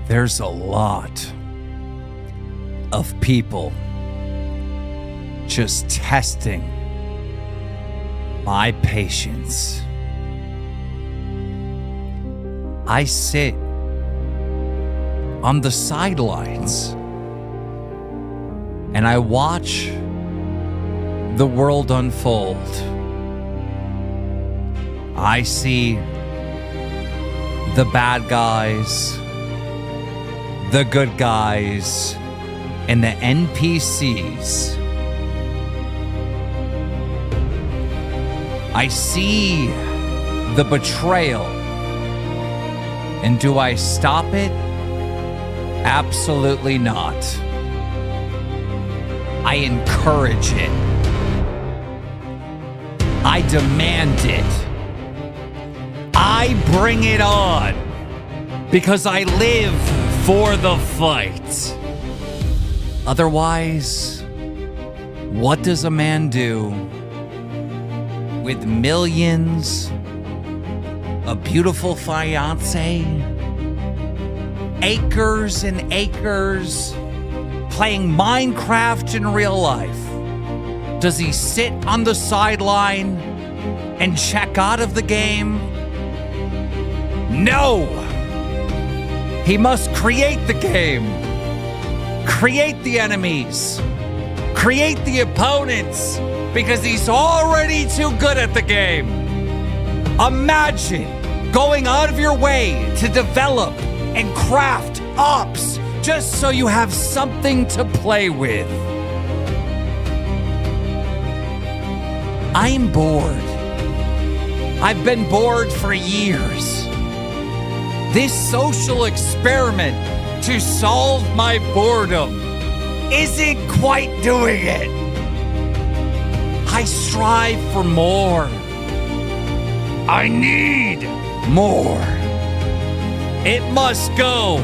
There's a lot of people just testing my patience. I sit on the sidelines and I watch the world unfold. I see the bad guys, the good guys, and the NPCs. I see the betrayal. And do I stop it? Absolutely not. I encourage it. I demand it. I bring it on. Because I live for the fight. Otherwise, what does a man do with millions, a beautiful fiance, acres and acres, playing Minecraft in real life? Does he sit on the sideline and check out of the game? No! He must create the game, create the enemies, create the opponents, because he's already too good at the game. Imagine going out of your way to develop and craft ops just so you have something to play with. I'm bored. I've been bored for years. This social experiment to solve my boredom isn't quite doing it. I strive for more. I need more. It must go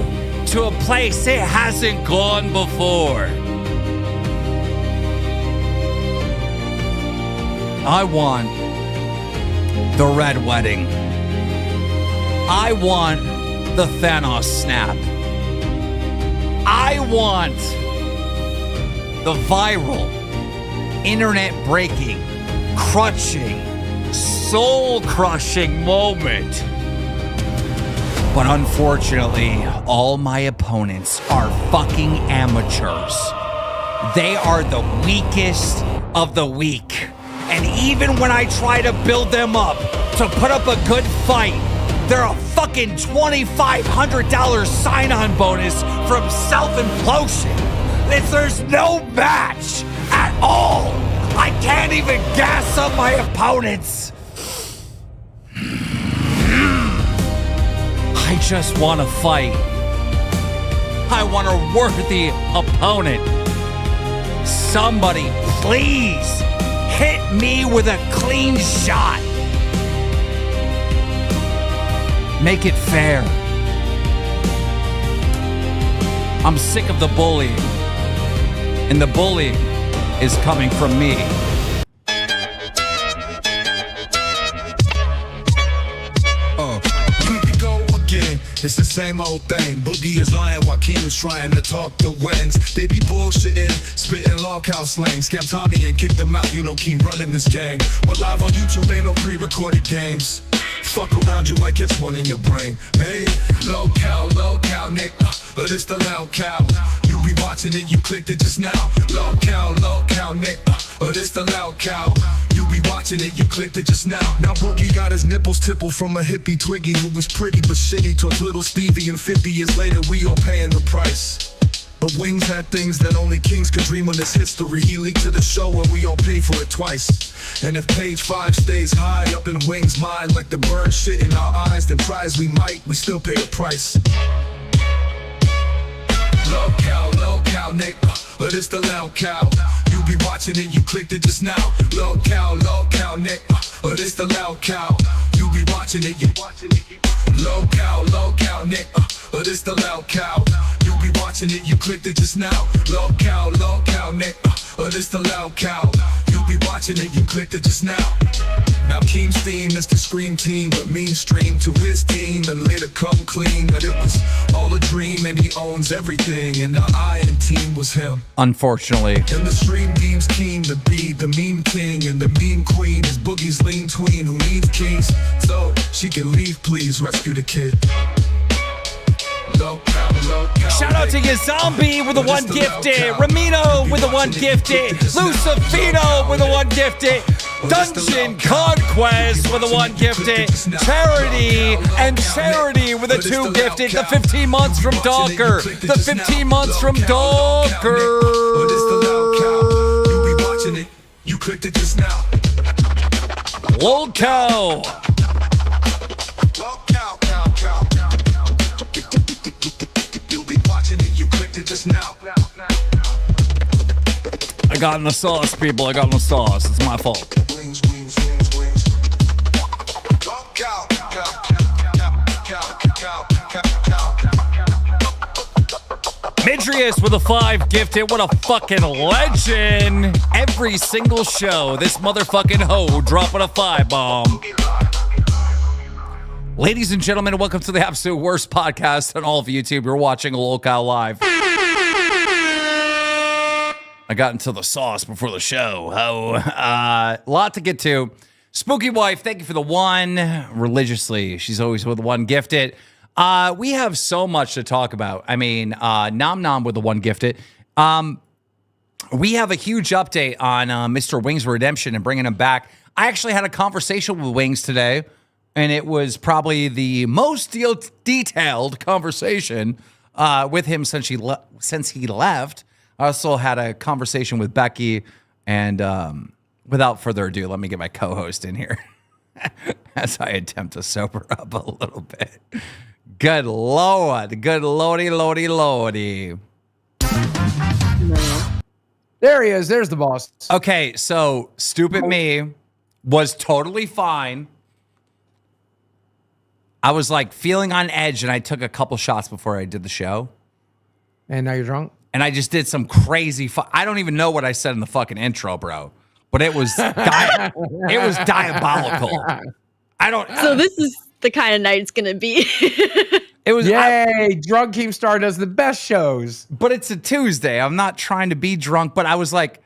to a place it hasn't gone before. I want the Red Wedding. I want the Thanos snap. I want the viral, internet-breaking, crushing, soul-crushing moment. But unfortunately, all my opponents are fucking amateurs. They are the weakest of the weak. And even when I try to build them up to put up a good fight, they're a fucking $2,500 sign-on bonus from self-implosion. There's no match at all. I can't even gas up my opponents. I just want to fight. I want a worthy opponent. Somebody, please, hit me with a clean shot. Make it fair. I'm sick of the bullying. And the bullying is coming from me. Here we go again. It's the same old thing. Boogie is lying while Keem's trying to talk the wings. They be bullshitting, spitting lolcow slang. Scam Tommy and kick them out. You know Keem running this gang. We're live on YouTube, ain't no pre-recorded games. Fuck around you like it's one in your brain. Hey, local, Nick, but it's the local. You be watching it, you clicked it just now. Local, Nick, but it's the local. You be watching it, you clicked it just now. Now Boogie got his nipples tippled from a hippie Twiggy who was pretty but shitty towards little Stevie, and 50 years later we all paying the price. But Wings had things that only kings could dream of this history. He leaked to the show and we all paid for it twice. And if page 5 stays high up in Wings' mind like the bird shit in our eyes, then try as we might, we still pay a price. Local, Nick, but it's the local. You be watching it, you clicked it just now. Local, Nick, but it's the local. You be watching it, you watching it. Local, Nick, but it's the local. You be watching it, you clicked it just now. Local, Nick, but it's the local. You be watching it, you clicked it just now. Now Keem's theme is the scream team, but mean stream to his team and later come clean. But it was all a dream and he owns everything. And the iron team was him. Unfortunately. And the stream deems keen to be the mean king. And the mean queen is Boogie's lean tween who needs keys. So she can leave, please rescue the kid. Shout out to you, Zombie with the one gifted, Ramino with the one gifted, Lucifino with the one gifted, Dungeon Conquest with the one gifted, Charity and Charity with the two gifted, the 15 months from Docker, the 15 months from Docker. You clicked it just now. Lolcow. Just now. I got in the sauce, people. I got in the sauce. It's my fault. Wings, wings, wings, wings. Midrius with a 5 gifted. What a fucking legend. Every single show, this motherfucking hoe dropping a 5 bomb. Ladies and gentlemen, welcome to the absolute worst podcast on all of YouTube. You're watching Lolcow Live. I got into the sauce before the show. Lot to get to. Spooky Wife, thank you for the one. Religiously, she's always with the one gifted. We have so much to talk about. I mean, Nom Nom with the one gifted. We have a huge update on Mr. Wings Redemption and bringing him back. I actually had a conversation with Wings today, and it was probably the most detailed conversation with him since he left. I also had a conversation with Becky, and without further ado, let me get my co-host in here as I attempt to sober up a little bit. Good Lord. Good Lordy, Lordy, Lordy. There he is. There's the boss. Okay, so stupid me was totally fine. I was like feeling on edge, and I took a couple shots before I did the show. And now you're drunk? And I just did some crazy. I don't even know what I said in the fucking intro, bro. But it was it was diabolical. I don't. So this is the kind of night it's gonna be. It was. Yay! Drunk Keemstar does the best shows. But it's a Tuesday. I'm not trying to be drunk, but I was like,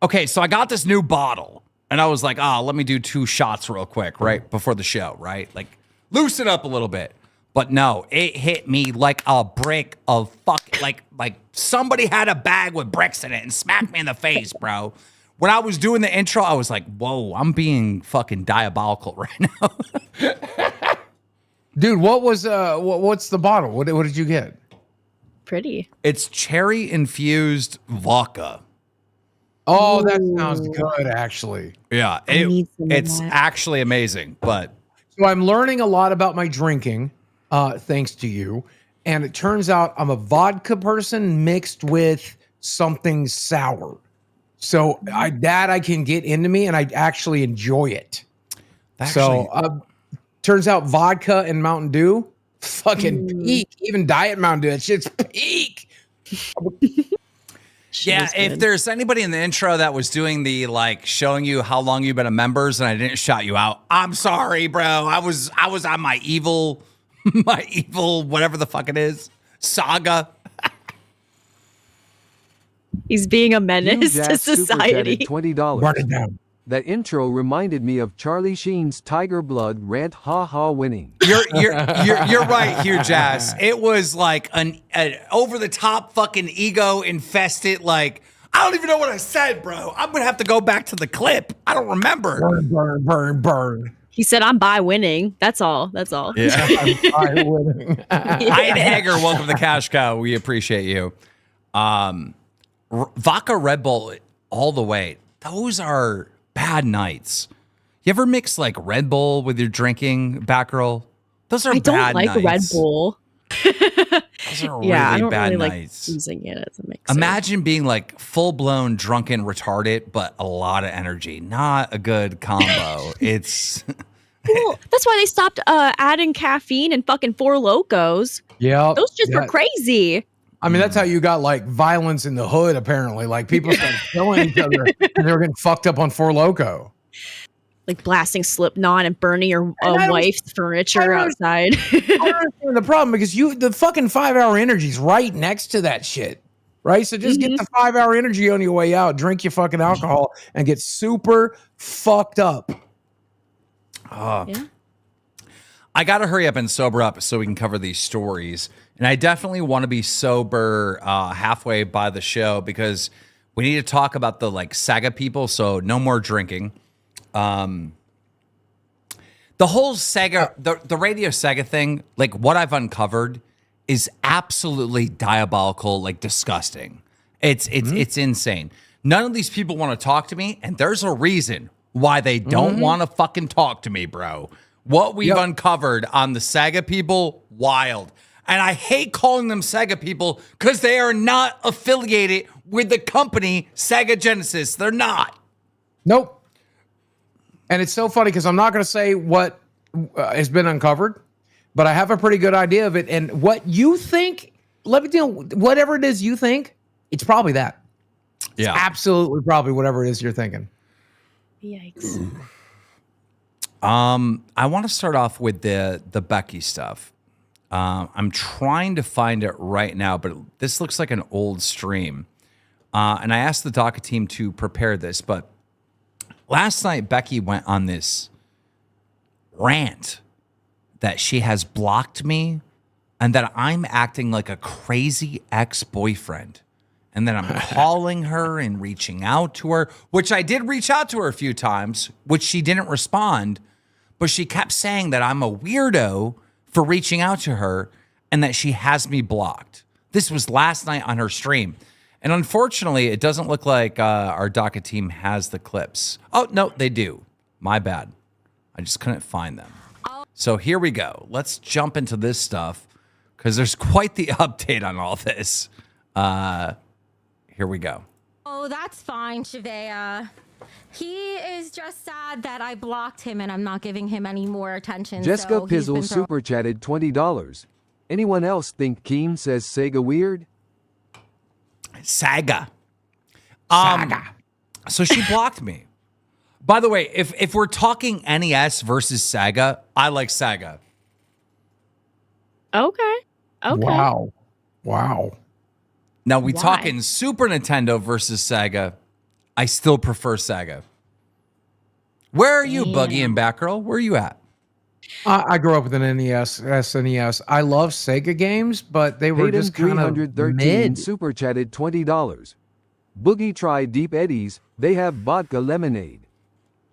okay, so I got this new bottle, and I was like, let me do 2 shots real quick, right before the show, right? Like, loosen up a little bit. But no, it hit me like a brick of like somebody had a bag with bricks in it and smacked me in the face, bro. When I was doing the intro, I was like, whoa, I'm being fucking diabolical right now. Dude, what was what's the bottle? What did you get? Pretty. It's cherry infused vodka. Oh, that sounds good, actually. Yeah, it's actually amazing. But so I'm learning a lot about my drinking, thanks to you. And it turns out I'm a vodka person mixed with something sour. So I can get into me, and I actually enjoy it. Turns out vodka and Mountain Dew, fucking peak. Even Diet Mountain Dew, that shit's peak. Yeah, if there's anybody in the intro that was doing the like showing you how long you've been a members and I didn't shout you out, I'm sorry, bro. I was on my evil whatever the fuck it is, saga. He's being a menace to society. $20. Run it down. That intro reminded me of Charlie Sheen's Tiger Blood rant, ha ha, winning. You're right, Hugh Jazz. It was like an over the top fucking ego infested. Like, I don't even know what I said, bro. I'm gonna have to go back to the clip. I don't remember. Burn, burn, burn, burn. He said, "I'm by winning." That's all. That's all. Yeah. I'm winning. Ian Hager, welcome to Cash Cow. We appreciate you. Vodka Red Bull all the way. Those are bad nights. You ever mix like Red Bull with your drinking, Batgirl? Those are bad nights. I don't like Red Bull. Those are really I don't bad really nights. like using it as a mixer. Imagine being like full-blown drunken retarded, but a lot of energy. Not a good combo. It's Well, that's why they stopped adding caffeine and fucking Four Locos. Yeah. Those just were crazy. I mean, that's how you got like violence in the hood, apparently. Like people started killing each other and they were getting fucked up on Four Loko. like blasting Slipknot and burning your wife's furniture I outside. don't understand the problem because the fucking 5-hour energy is right next to that shit. Right? So just get the 5-hour energy on your way out, drink your fucking alcohol, and get super fucked up. Yeah. I got to hurry up and sober up so we can cover these stories. And I definitely want to be sober halfway by the show because we need to talk about the like saga people. So no more drinking. The whole Sega, the Radio Sega thing, like what I've uncovered is absolutely diabolical, like disgusting. It's insane. None of these people want to talk to me, and there's a reason why they don't want to fucking talk to me, bro. What we've uncovered on the Sega people, wild. And I hate calling them Sega people because they are not affiliated with the company Sega Genesis. They're not. Nope. And it's so funny because I'm not going to say what has been uncovered, but I have a pretty good idea of it. And what you think, let me tell you, whatever it is you think, it's probably that. Yeah. It's absolutely probably whatever it is you're thinking. Yikes. I want to start off with the Becky stuff. I'm trying to find it right now, but this looks like an old stream. And I asked the DACA team to prepare this, but last night Becky went on this rant that she has blocked me and that I'm acting like a crazy ex-boyfriend. And then I'm calling her and reaching out to her, which I did reach out to her a few times, which she didn't respond. But she kept saying that I'm a weirdo for reaching out to her and that she has me blocked. This was last night on her stream. And unfortunately, it doesn't look like our DACA team has the clips. Oh, no, they do. My bad. I just couldn't find them. So here we go. Let's jump into this stuff because there's quite the update on all this. Here we go. Oh, that's fine, Shavea. He is just sad that I blocked him and I'm not giving him any more attention. Jessica so he's Pizzle been super chatted $20. Anyone else think Keem says Sega weird? Saga. So she blocked me. By the way, if we're talking NES versus Saga, I like Saga. Okay. Wow. Now we Why? talking Super Nintendo versus Saga. I still prefer Saga. Where are you, Buggy and Batgirl? Where are you at? I grew up with an NES, SNES. I love Sega games, but they were Hayden just kind of 313 mid. super chatted $20. Boogie tried Deep Eddies. They have vodka lemonade.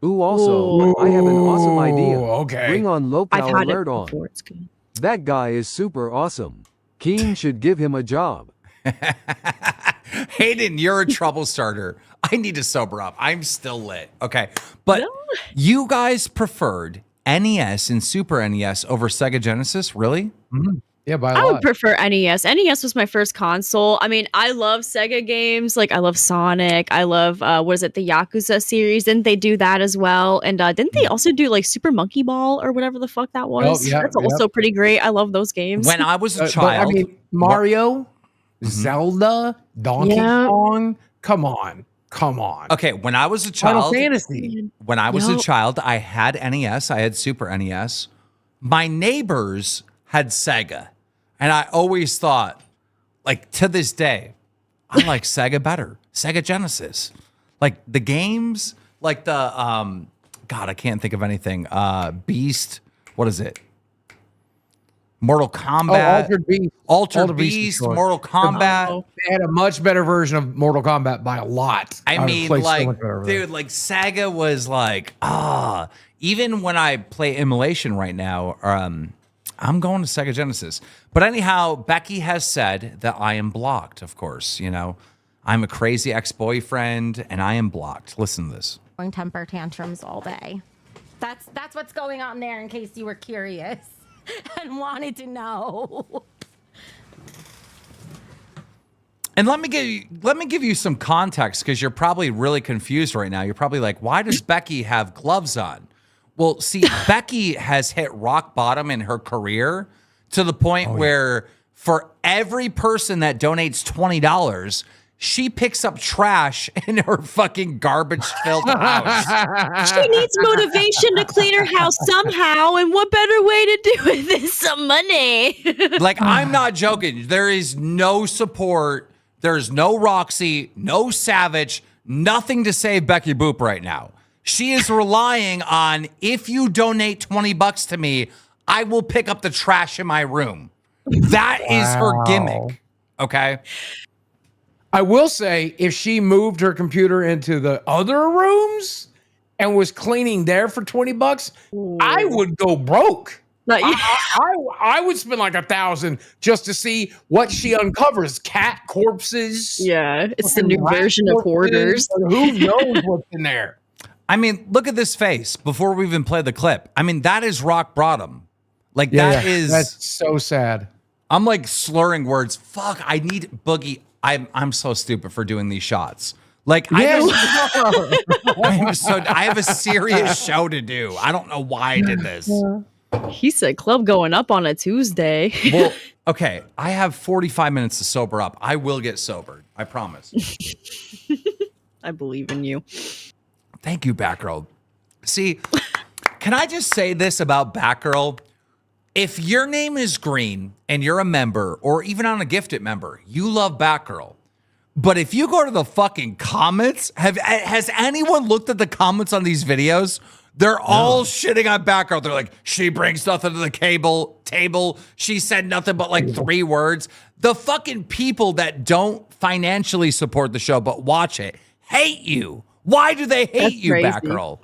Ooh, also, I have an awesome idea. Okay. Bring on I've Local had it Alert on. before. It's good. That guy is super awesome. Keem should give him a job. Hayden, you're a trouble starter. I need to sober up. I'm still lit. Okay. But No. you guys preferred NES and Super NES over Sega Genesis? Really? Yeah, by a I would lot. prefer NES. NES was my first console. I mean, I love Sega games. Like, I love Sonic. I love, the Yakuza series? Didn't they do that as well? And didn't they also do, like, Super Monkey Ball or whatever the fuck that was? yeah, That's also pretty great. I love those games. When I was a But, child. I mean, Mario, Zelda, Donkey Yeah. Kong. Come on. Okay, when I was a Final child, Fantasy. when I was a Yup. child, I had NES, I had Super NES. My neighbors had Sega. And I always thought, like to this day, I like Sega better. Sega Genesis. Like the games, like the God, I can't think of anything. Beast, what is it? Mortal Kombat. Altered Beast. Altered Beast, Destroyed. Mortal Kombat. Oh. They had a much better version of Mortal Kombat by a lot. I would mean, play so like, much better with it. dude, like Saga was like, even when I play emulation right now, I'm going to Sega Genesis. But anyhow, Becky has said that I am blocked, of course. You know, I'm a crazy ex-boyfriend and I am blocked. Listen to this. throwing temper tantrums all day. That's what's going on there in case you were curious and wanted to know. And let me give you some context because you're probably really confused right now. You're probably like, why does Becky have gloves on? Well, see, Becky has hit rock bottom in her career to the point where for every person that donates $20, She picks up trash in her fucking garbage-filled house. She needs motivation to clean her house somehow, and what better way to do it than some money? Like, I'm not joking. There is no support. There's no Roxy, no Savage, nothing to save Becky Boop right now. She is relying on, if you donate $20 to me, I will pick up the trash in my room. That is her gimmick. Okay? I will say, if she moved her computer into the other rooms and was cleaning there for $20, I would go broke. I would spend like $1,000 just to see what she uncovers. Cat corpses. Yeah, it's the new version of Hoarders. Who knows what's in there? I mean, look at this face before we even play the clip. I mean, that is rock bottom. Like, that's so sad. I'm like slurring words. Fuck, I need Boogie. I'm so stupid for doing these shots. Like, I have a serious show to do. I don't know why I did this. He said club going up on a Tuesday. Well, okay, I have 45 minutes to sober up. I will get sobered. I promise. I believe in you. Thank you, Batgirl. See, can I just say this about Batgirl? If your name is green and you're a member or even on a gifted member, you love Batgirl. But if you go to the fucking comments, has anyone looked at the comments on these videos? They're all shitting on Batgirl. They're like, she brings nothing to the table. She said nothing but like 3 words. The fucking people that don't financially support the show but watch it hate you. Why do they hate you, crazy. Batgirl?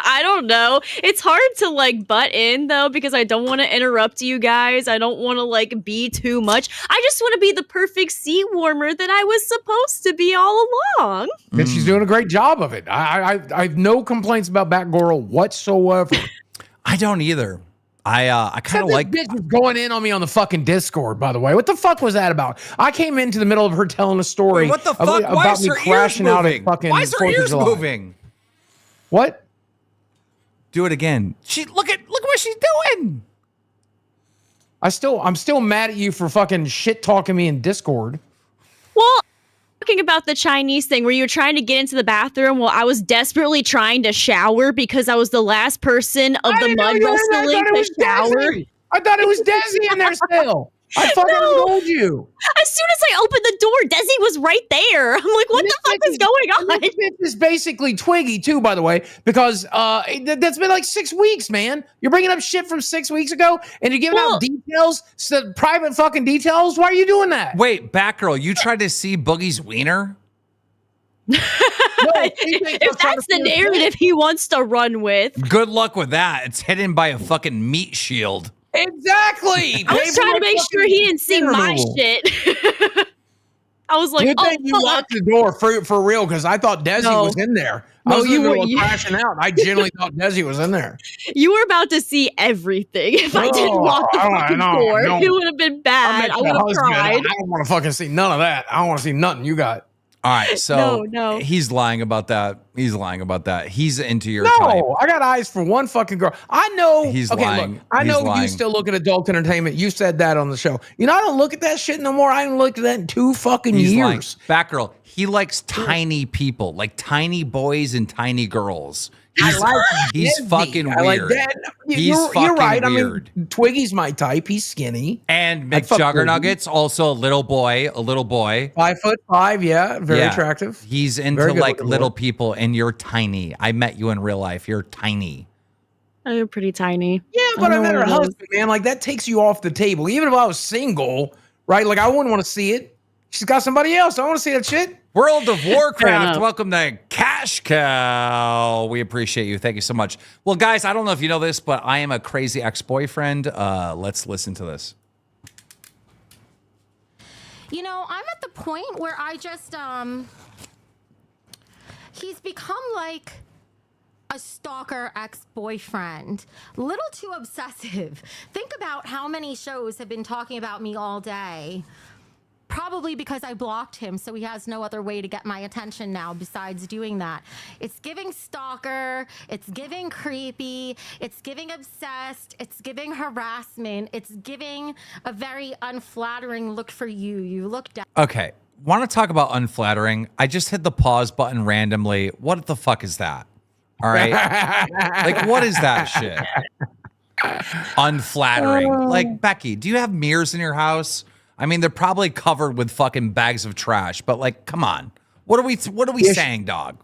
I don't know. It's hard to like butt in though, because I don't want to interrupt you guys. I don't want to like be too much. I just want to be the perfect seat warmer that I was supposed to be all along. And she's doing a great job of it. I have no complaints about Batgirl whatsoever. I don't either. I kind of like bitch was going in on me on the fucking Discord, by the way. What the fuck was that about? I came into the middle of her telling a story. Wait, what the fuck? Why about is me her crashing ears out moving? at fucking Why is her 4th of ears July. moving? What? Do it again. Look at what she's doing. I'm still mad at you for fucking shit talking me in Discord. Well, talking about the Chinese thing where you were trying to get into the bathroom while I was desperately trying to shower because I was the last person of the mud wrestling to shower. I thought it was Desi in there still. I fucking told you. As soon as I opened the door, Desi was right there. I'm like, what the fuck is going on? This bitch is basically Twiggy too, by the way, because that's been like 6 weeks, man. You're bringing up shit from 6 weeks ago, and you're giving out details, private fucking details. Why are you doing that? Wait, Batgirl, you tried to see Boogie's wiener? If that's the narrative he wants to run with. Good luck with that. It's hidden by a fucking meat shield. Exactly. I was trying to make sure he didn't see my shit. I was like, Good thing you locked the door for real, because I thought Desi was in there. I was crashing out. I genuinely thought Desi was in there. You were about to see everything. If I didn't lock the fucking door, it would have been bad. I would have cried. I don't want to fucking see none of that. I don't want to see nothing you got. All right, so no. He's lying about that. He's lying about that. He's into your No, type. I got eyes for one fucking girl. I know. He's okay, lying. Look, I know you still look at adult entertainment. You said that on the show. You know, I don't look at that shit no more. I haven't looked at that in 2 fucking He's lying. years. Batgirl, he likes tiny people, like tiny boys and tiny girls. He's fucking weird. I like that. You're right. Weird. I mean, Twiggy's my type. He's skinny. And McJuggernuggets, also a little boy. 5'5", yeah, very attractive. He's into like little people, and you're tiny. I met you in real life. You're tiny. You're pretty tiny. Yeah, but I met her husband, man. Like, that takes you off the table. Even if I was single, right? Like, I wouldn't want to see it. She's got somebody else. I don't want to see that shit. World of Warcraft, welcome to Cash Cow. We appreciate you. Thank you so much. Well, guys, I don't know if you know this, but I am a crazy ex-boyfriend. Let's listen to this. You know, I'm at the point where I just, he's become like a stalker ex-boyfriend. Little too obsessive. Think about how many shows have been talking about me all day. Probably because I blocked him, so he has no other way to get my attention now besides doing that. It's giving stalker, it's giving creepy, it's giving obsessed, it's giving harassment, it's giving a very unflattering look for you. You look down. Okay, Want to talk about unflattering? I just hit the pause button randomly. What the fuck is that? All right. Like, what is that shit? Unflattering. Like, Becky, do you have mirrors in your house? I mean, they're probably covered with fucking bags of trash, but like, come on. What are we saying, dog?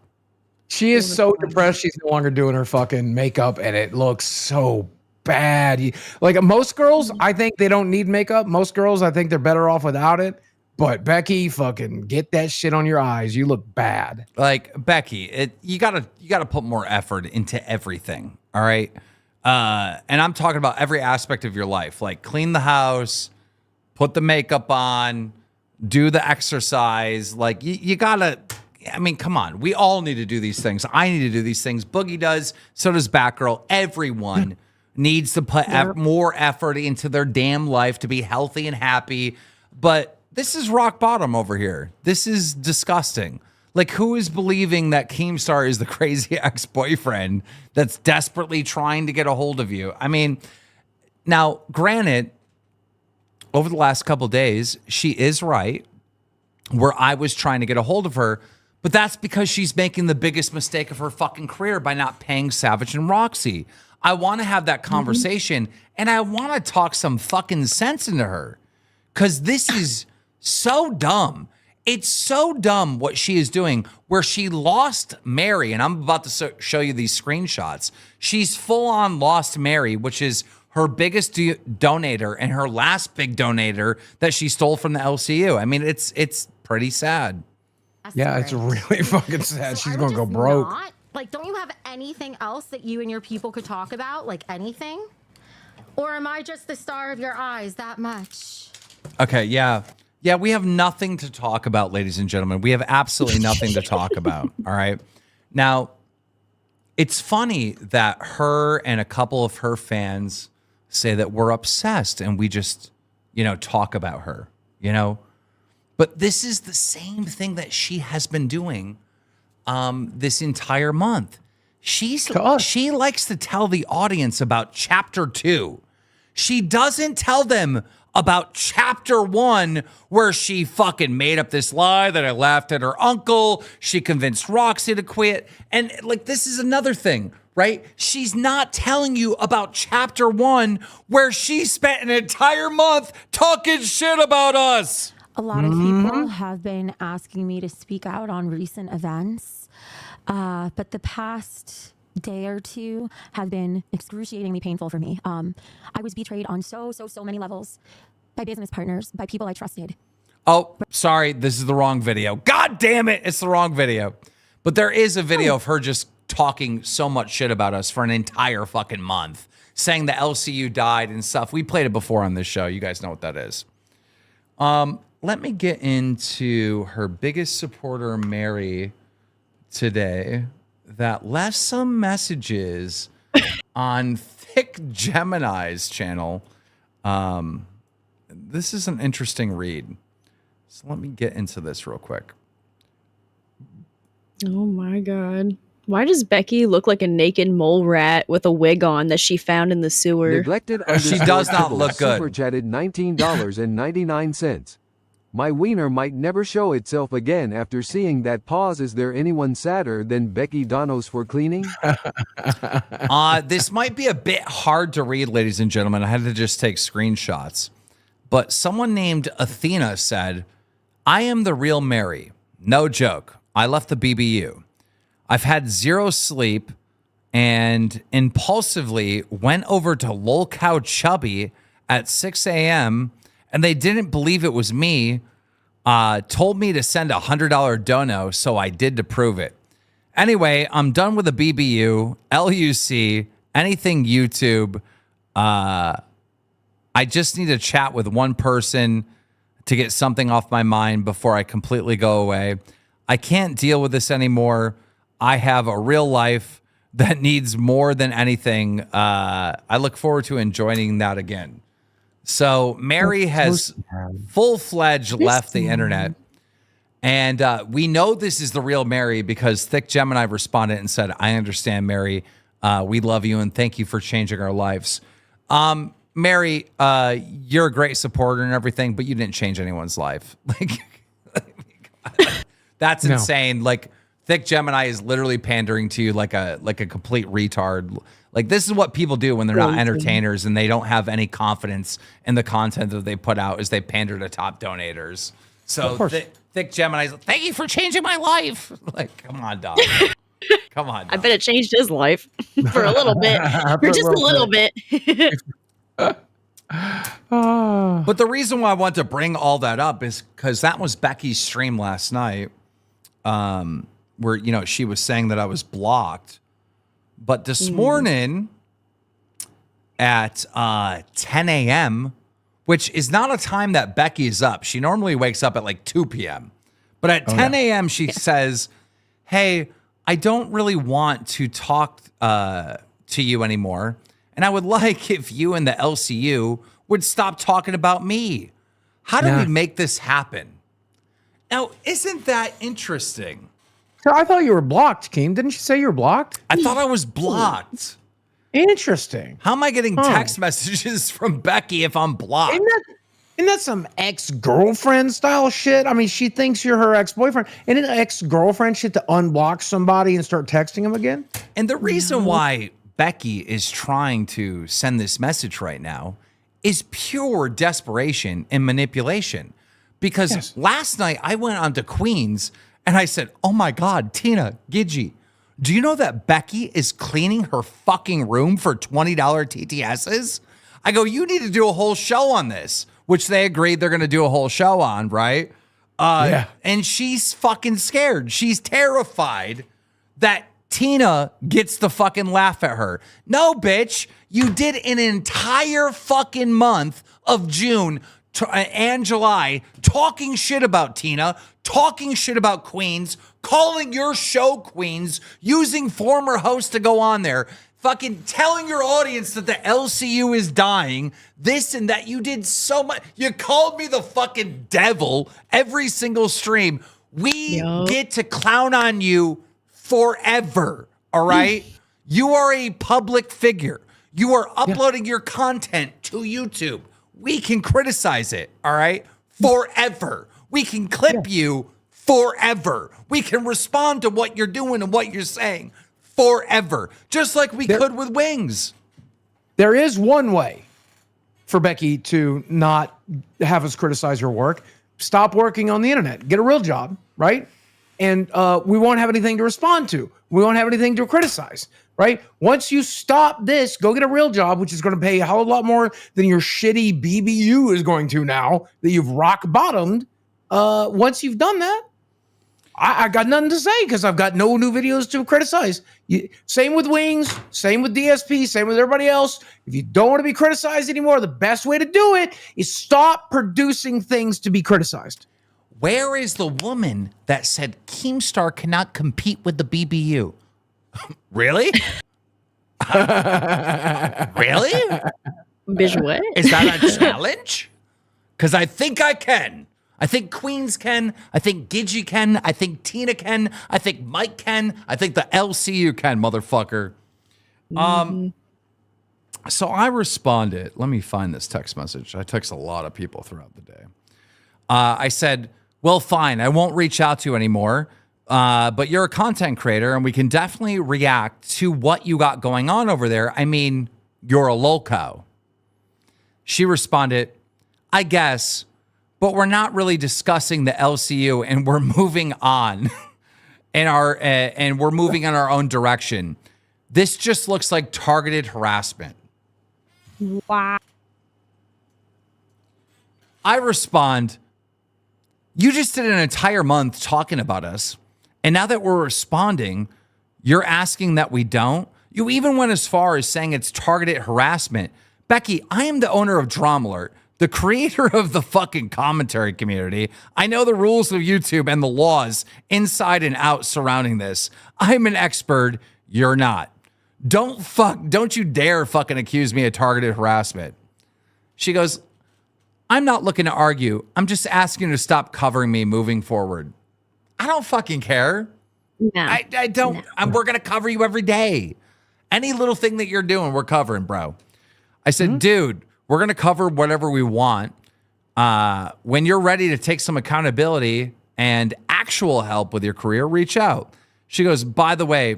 She is so depressed. She's no longer doing her fucking makeup, and it looks so bad. Like most girls, I think they don't need makeup. Most girls, I think they're better off without it. But Becky, fucking get that shit on your eyes. You look bad. Like Becky, you gotta put more effort into everything. All right. And I'm talking about every aspect of your life. Like clean the house, put the makeup on, do the exercise. Like you gotta. I mean, come on. We all need to do these things. I need to do these things. Boogie does. So does Batgirl. Everyone needs to put more effort into their damn life to be healthy and happy. But this is rock bottom over here. This is disgusting. Like, who is believing that Keemstar is the crazy ex-boyfriend that's desperately trying to get a hold of you? I mean, now, granted, over the last couple of days, she is right where I was trying to get a hold of her. But that's because she's making the biggest mistake of her fucking career by not paying Savage and Roxy. I want to have that conversation, and I want to talk some fucking sense into her. Because this is so dumb. It's so dumb what she is doing, where she lost Mary, and I'm about to show you these screenshots. She's full-on lost Mary, which is her biggest donator and her last big donator that she stole from the LCU. I mean, it's pretty sad. Yeah, it's really fucking sad. She's going to go broke. Like, don't you have anything else that you and your people could talk about? Like anything? Or am I just the star of your eyes that much? Okay, yeah. Yeah, we have nothing to talk about, ladies and gentlemen. We have absolutely nothing to talk about, all right? Now, it's funny that her and a couple of her fans say that we're obsessed and we just, talk about her, But this is the same thing that she has been doing this entire month. She likes to tell the audience about chapter 2. She doesn't tell them about chapter 1, where she fucking made up this lie that I laughed at her uncle. She convinced Roxy to quit. And like, this is another thing, right? She's not telling you about chapter 1, where she spent an entire month talking shit about us. A lot of people have been asking me to speak out on recent events, but the past day or two have been excruciatingly painful for me. I was betrayed on so many levels by business partners, by people I trusted. Oh, sorry, this is the wrong video. God damn it, it's the wrong video. But there is a video of her just talking so much shit about us for an entire fucking month, saying the LCU died and stuff. We played it before on this show. You guys know what that is. Let me get into her biggest supporter, Mary, today, that left some messages on Thick Gemini's channel. This is an interesting read. So let me get into this real quick. Oh my God. Why does Becky look like a naked mole rat with a wig on that she found in the sewer? Neglected She does not look good. Super chatted $19.99. My wiener might never show itself again after seeing that pause. Is there anyone sadder than Becky Donos for cleaning? This might be a bit hard to read, ladies and gentlemen. I had to just take screenshots. But someone named Athena said, I am the real Mary. No joke. I left the BBU. I've had zero sleep and impulsively went over to LolcowUniverse Chubby at 6 a.m. and they didn't believe it was me. Told me to send $100 dono, so I did to prove it. Anyway, I'm done with the BBU, LUC, anything YouTube. I just need to chat with one person to get something off my mind before I completely go away. I can't deal with this anymore. I have a real life that needs more than anything. I look forward to enjoying that again. So Mary has full-fledged left the internet. And we know this is the real Mary because Thick Gemini responded and said, I understand, Mary. We love you and thank you for changing our lives. Mary, you're a great supporter and everything, but you didn't change anyone's life. Like, That's No. insane. Like Thick Gemini is literally pandering to you like a complete retard. Like this is what people do when they're not entertainers and they don't have any confidence in the content that they put out, is they pander to top donators. So Thick Gemini's like, thank you for changing my life. Like, come on, dog. Come on, dog. I bet it changed his life for a little bit, for just a little bit. But the reason why I want to bring all that up is because that was Becky's stream last night, where, you know, she was saying that I was blocked. But this morning at 10 a.m., which is not a time that Becky is up. She normally wakes up at like 2 p.m. But at 10 a.m., she says, hey, I don't really want to talk to you anymore. And I would like if you and the LCU would stop talking about me. How do we make this happen? Now, isn't that interesting? So I thought you were blocked, Keem. Didn't you say you were blocked? I thought I was blocked. Interesting. How am I getting text messages from Becky if I'm blocked? Isn't that some ex-girlfriend style shit? I mean, she thinks you're her ex-boyfriend. Isn't it ex-girlfriend shit to unblock somebody and start texting them again? And the reason why Becky is trying to send this message right now is pure desperation and manipulation. Because last night I went on to Queens and I said, oh my God, Tina, Gidgey, do you know that Becky is cleaning her fucking room for $20 TTSs? I go, you need to do a whole show on this, which they agreed they're going to do a whole show on, right? And she's fucking scared. She's terrified that Tina gets the fucking laugh at her. No, bitch, you did an entire fucking month of June and July talking shit about Tina, talking shit about Queens, calling your show Queens, using former hosts to go on there, fucking telling your audience that the LCU is dying, this and that. You did so much. You called me the fucking devil every single stream. We get to clown on you forever, all right? You are a public figure. You are uploading your content to YouTube. We can criticize it, all right? Forever. We can clip you forever. We can respond to what you're doing and what you're saying forever, just like we could with Wings. There is one way for Becky to not have us criticize her work. Stop working on the internet. Get a real job, right? And we won't have anything to respond to. We won't have anything to criticize, right? Once you stop this, go get a real job, which is going to pay a hell of a lot more than your shitty BBU is going to now that you've rock bottomed. Once you've done that, I got nothing to say because I've got no new videos to criticize. Same with Wings, same with DSP, same with everybody else. If you don't want to be criticized anymore, the best way to do it is stop producing things to be criticized. Where is the woman that said Keemstar cannot compete with the BBU? Really? Really? Bitch, what? Is that a challenge? Because I think I can. I think Queens can. I think Gidgey can. I think Tina can. I think Mike can. I think the LCU can, motherfucker. So I responded. Let me find this text message. I text a lot of people throughout the day. I said, well, fine. I won't reach out to you anymore. But you're a content creator, and we can definitely react to what you got going on over there. I mean, you're a Lolcow. She responded, I guess, but we're not really discussing the LCU, and we're moving on and we're moving in our own direction. This just looks like targeted harassment. Wow. I respond, you just did an entire month talking about us, and now that we're responding, you're asking that we don't? You even went as far as saying it's targeted harassment. Becky, I am the owner of Drama Alert, the creator of the fucking commentary community. I know the rules of YouTube and the laws inside and out surrounding this. I'm an expert. You're not. Don't you dare fucking accuse me of targeted harassment. She goes, I'm not looking to argue. I'm just asking you to stop covering me moving forward. I don't fucking care. No. I don't. We're going to cover you every day. Any little thing that you're doing, we're covering, bro. I said, dude, we're going to cover whatever we want. When you're ready to take some accountability and actual help with your career, reach out. She goes, by the way,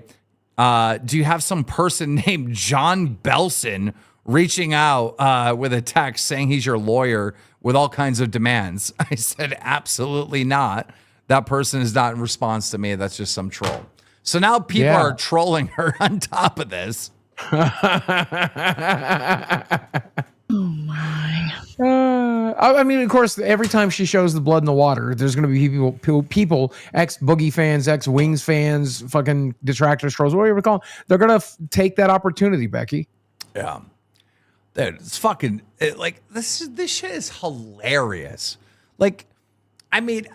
do you have some person named John Belson reaching out with a text saying he's your lawyer with all kinds of demands? I said, absolutely not. That person is not in response to me. That's just some troll. So now people are trolling her on top of this. Oh my. I mean, of course, every time she shows the blood in the water, there's going to be people, ex-Boogie fans, ex-Wings fans, fucking detractors, trolls, whatever you call them. They're going to take that opportunity, Becky. Yeah. Dude, it's fucking, this shit is hilarious. Like, I mean,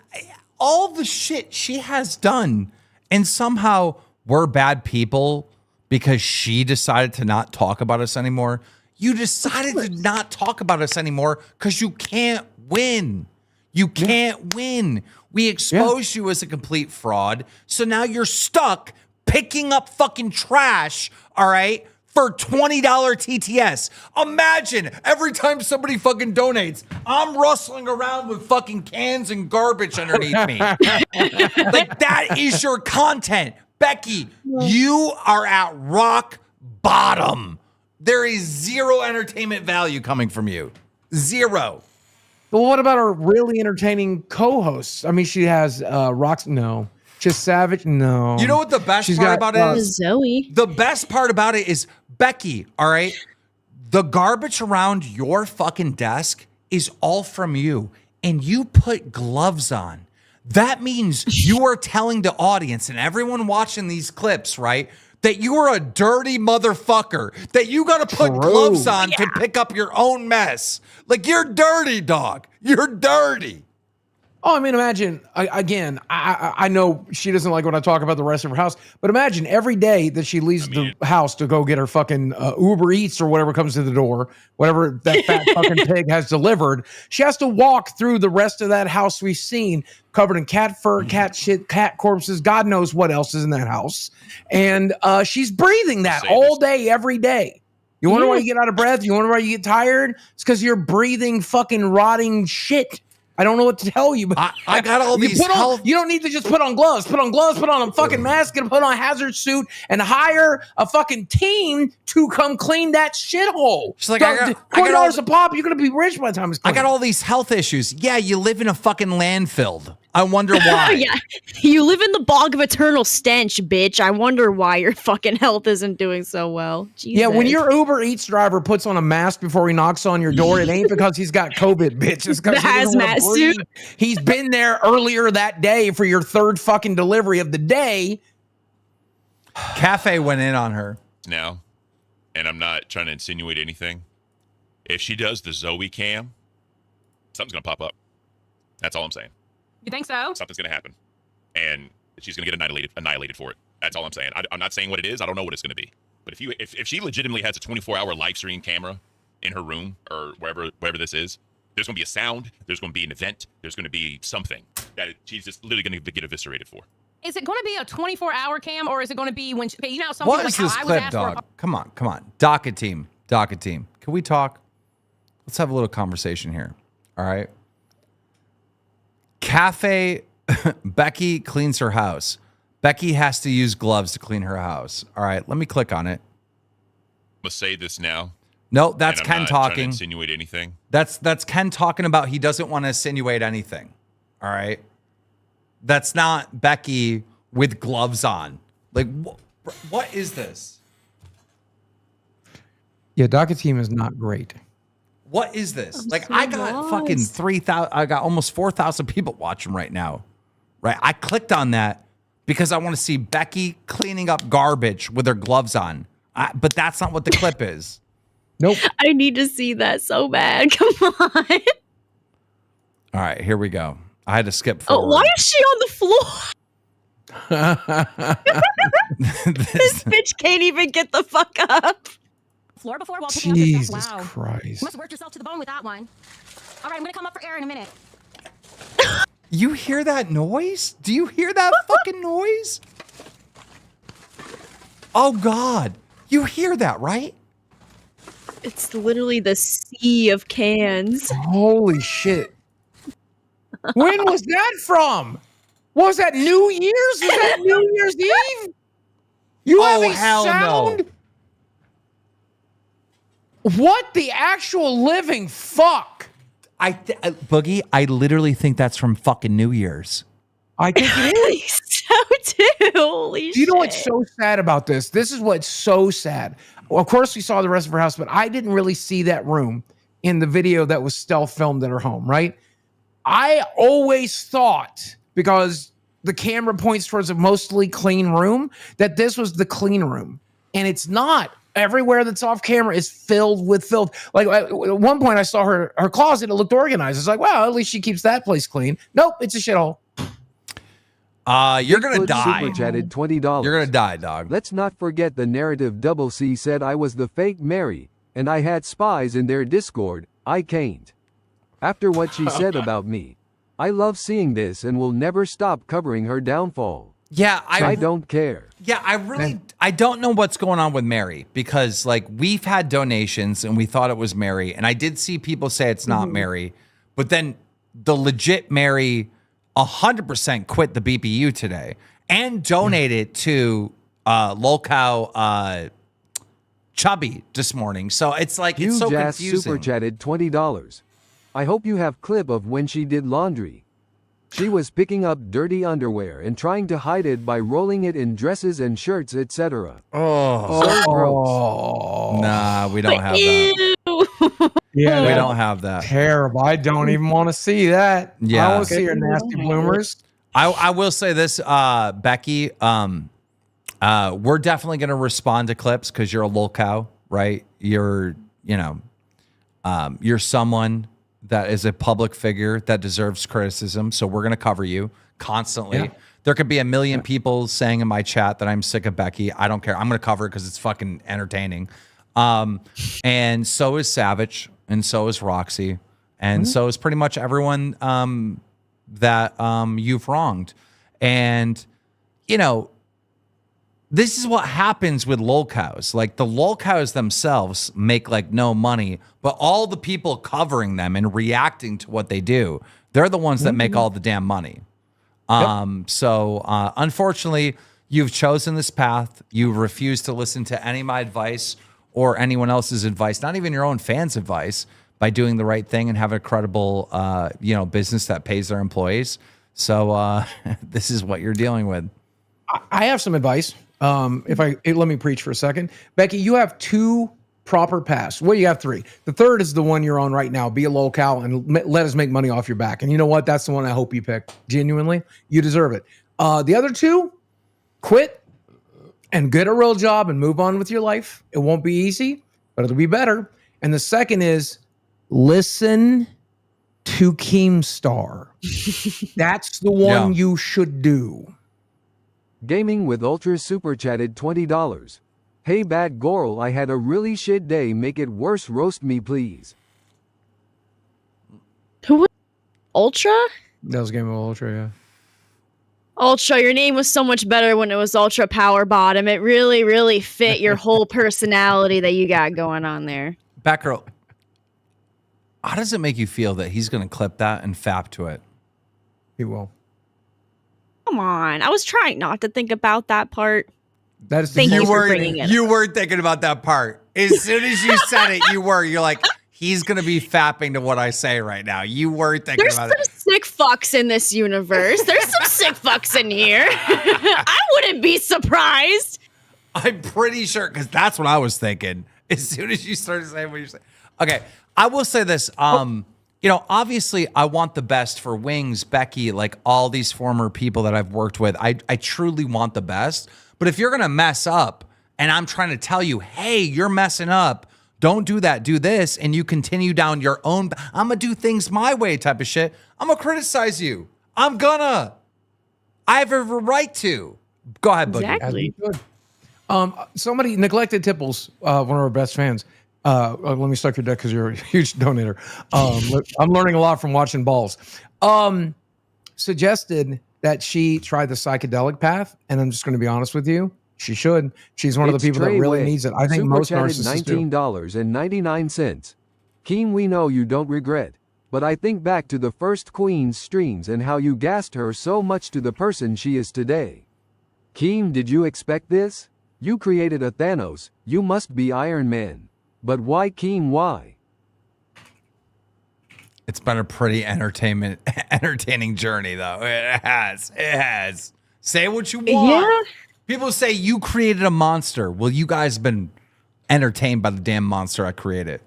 all the shit she has done, and somehow we're bad people because she decided to not talk about us anymore. You decided to not talk about us anymore because you can't win. You can't win. We exposed you as a complete fraud. So now you're stuck picking up fucking trash, all right, for $20 TTS. Imagine every time somebody fucking donates, I'm rustling around with fucking cans and garbage underneath me. Like, that is your content. Becky, you are at rock bottom. There is zero entertainment value coming from you. Zero. Well, what about our really entertaining co-hosts? I mean, she has no. Just Savage, no. You know what the best part about it is? Zoe. The best part about it is, Becky, all right? The garbage around your fucking desk is all from you, and you put gloves on. That means you are telling the audience and everyone watching these clips, right, that you are a dirty motherfucker, that you got to put gloves on to pick up your own mess. Like, you're dirty, dog. You're dirty. Oh, I mean, imagine, I know she doesn't like when I talk about the rest of her house, but imagine every day that she leaves the house to go get her fucking Uber Eats or whatever comes to the door, whatever that fat fucking pig has delivered, she has to walk through the rest of that house we've seen covered in cat fur, cat shit, cat corpses, God knows what else is in that house. And she's breathing that all day, every day. You wonder why you get out of breath? You wonder why you get tired? It's because you're breathing fucking rotting shit. I don't know what to tell you, but I got all these you don't need to just put on gloves. Put on gloves, put on a fucking mask, and put on a hazard suit, and hire a fucking team to come clean that shithole. She's like, $20 a pop, you're going to be rich by the time it's clean. I got all these health issues. Yeah, you live in a fucking landfill. I wonder why. Yeah, you live in the bog of eternal stench, bitch. I wonder why your fucking health isn't doing so well. Jesus. Yeah, when your Uber Eats driver puts on a mask before he knocks on your door, it ain't because he's got COVID, bitch. It's because the hazmat suit. He's been there earlier that day for your third fucking delivery of the day. Cafe went in on her. Now, and I'm not trying to insinuate anything. If she does the Zoe cam, something's going to pop up. That's all I'm saying. You think so? Something's going to happen. And she's going to get annihilated for it. That's all I'm saying. I'm not saying what it is. I don't know what it's going to be. But if she legitimately has a 24-hour live stream camera in her room or wherever this is, there's going to be a sound. There's going to be an event. There's going to be something that she's just literally going to get eviscerated for. Is it going to be a 24-hour cam, or is it going to be when she, you know, some What people is like this how I was clip, asked dog? for Come on. Docket team. Can we talk? Let's have a little conversation here. All right. Cafe, Becky cleans her house. Becky has to use gloves to clean her house. All right, let me click on it. I'm going to say this now. No, that's and I'm Ken not trying to talking. insinuate anything. That's Ken talking about he doesn't want to insinuate anything. All right. That's not Becky with gloves on. Like, what is this? Yeah, Docket team is not great. What is this? I'm Like, so I got lost. fucking 3,000. I got almost 4,000 people watching right now. Right. I clicked on that because I want to see Becky cleaning up garbage with her gloves on. But that's not what the clip is. Nope. I need to see that so bad. Come on. All right, here we go. I had to skip Oh, forward. why is she on the floor? This bitch can't even get the fuck up. Floor before while picking up your Jesus stuff. Wow. Christ. You must have worked yourself to the bone with that one. All right, I'm going to come up for air in a minute. You hear that noise? Do you hear that fucking noise? Oh, God. You hear that, right? It's literally the sea of cans. Holy shit. When was that from? Was that New Year's? Was that New Year's Eve? You have a hell sound? no. What the actual living fuck? Boogie, I literally think that's from fucking New Year's. I think it is. So too. Holy Do you know shit. what's so sad about this? This is what's so sad. Well, of course, we saw the rest of her house, but I didn't really see that room in the video that was stealth filmed at her home, right? I always thought, because the camera points towards a mostly clean room, that this was the clean room. And it's not. Everywhere that's off camera is filled with filth. Like at one point I saw her closet, it looked organized. It's like, wow, at least she keeps that place clean. Nope, it's a shithole. You're gonna Bigfoot die. Super chatted $20. You're gonna die, dog. Let's not forget the narrative Double C said I was the fake Mary, and I had spies in their Discord. I can't. After what she said about me, I love seeing this and will never stop covering her downfall. Yeah, I don't care. Yeah, I don't know what's going on with Mary, because like we've had donations and we thought it was Mary, and I did see people say it's not Mary, but then the legit Mary 100% quit the BPU today and donated to Lolcow Chubby this morning. So it's like it's so Huge ass confusing. super chatted $20. I hope you have clip of when she did laundry. She was picking up dirty underwear and trying to hide it by rolling it in dresses and shirts, etc. So gross. Nah, we don't have that. Ew. Yeah, We don't have that. terrible. I don't even want to see that. Yeah. I want to see your nasty bloomers. I will say this, Becky. We're definitely going to respond to clips because you're a lolcow, right? You're someone that is a public figure that deserves criticism. So we're going to cover you constantly. Yeah. There could be a million people saying in my chat that I'm sick of Becky. I don't care. I'm going to cover it because it's fucking entertaining. And so is Savage, and so is Roxy, and so is pretty much everyone that you've wronged. And, this is what happens with lolcows. Like the lolcows themselves make like no money, but all the people covering them and reacting to what they do, they're the ones that make all the damn money. So unfortunately, you've chosen this path. You refuse to listen to any of my advice or anyone else's advice, not even your own fans' advice, by doing the right thing and having a credible, business that pays their employees. So this is what you're dealing with. I have some advice. Let me preach for a second. Becky, you have 2 proper paths. Well, you have 3. The third is the one you're on right now. Be a lolcow and let us make money off your back. And you know what? That's the one I hope you pick. Genuinely, you deserve it. The other 2, quit and get a real job and move on with your life. It won't be easy, but it'll be better. And the second is listen to Keemstar. That's the one you should do. Gaming with Ultra super chatted $20. Hey Batgirl, I had a really shit day. Make it worse. Roast me, please. Who was Ultra? That was Game of Ultra, yeah. Ultra, your name was so much better when it was Ultra Power Bottom. It really, really fit your whole personality that you got going on there. Batgirl, how does it make you feel that he's going to clip that and fap to it? He will. Come on. I was trying not to think about that part. That is Thank you for bringing it. You were thinking about that part. As soon as you said it, you're like, he's going to be fapping to what I say right now. You were thinking There's about some it. sick fucks in this universe. There's some sick fucks in here. I wouldn't be surprised. I'm pretty sure, because that's what I was thinking. As soon as you started saying what you're saying. Okay, I will say this. Obviously, I want the best for Wings, Becky, like all these former people that I've worked with. I truly want the best. But if you're going to mess up and I'm trying to tell you, hey, you're messing up, don't do that, do this, and you continue down your own, I'm going to do things my way type of shit, I'm going to criticize you. I have a right to. Go ahead, Boogie. Exactly. Somebody, Neglected Tipples, one of our best fans. Let me suck your dick because you're a huge donator. I'm learning a lot from watching balls. Suggested that she try the psychedelic path, and I'm just going to be honest with you. She should. She's one of the people that really needs it. I think super most chatted narcissists do. $19.99. Keem, we know you don't regret. but I think back to the first Queen's streams and how you gassed her so much to the person she is today. Keem, did you expect this? You created a Thanos, you must be Iron Man. But why, Keem, why? It's been a pretty entertaining journey, though. It has. Say what you want. Yeah. People say you created a monster. Well, you guys have been entertained by the damn monster I created.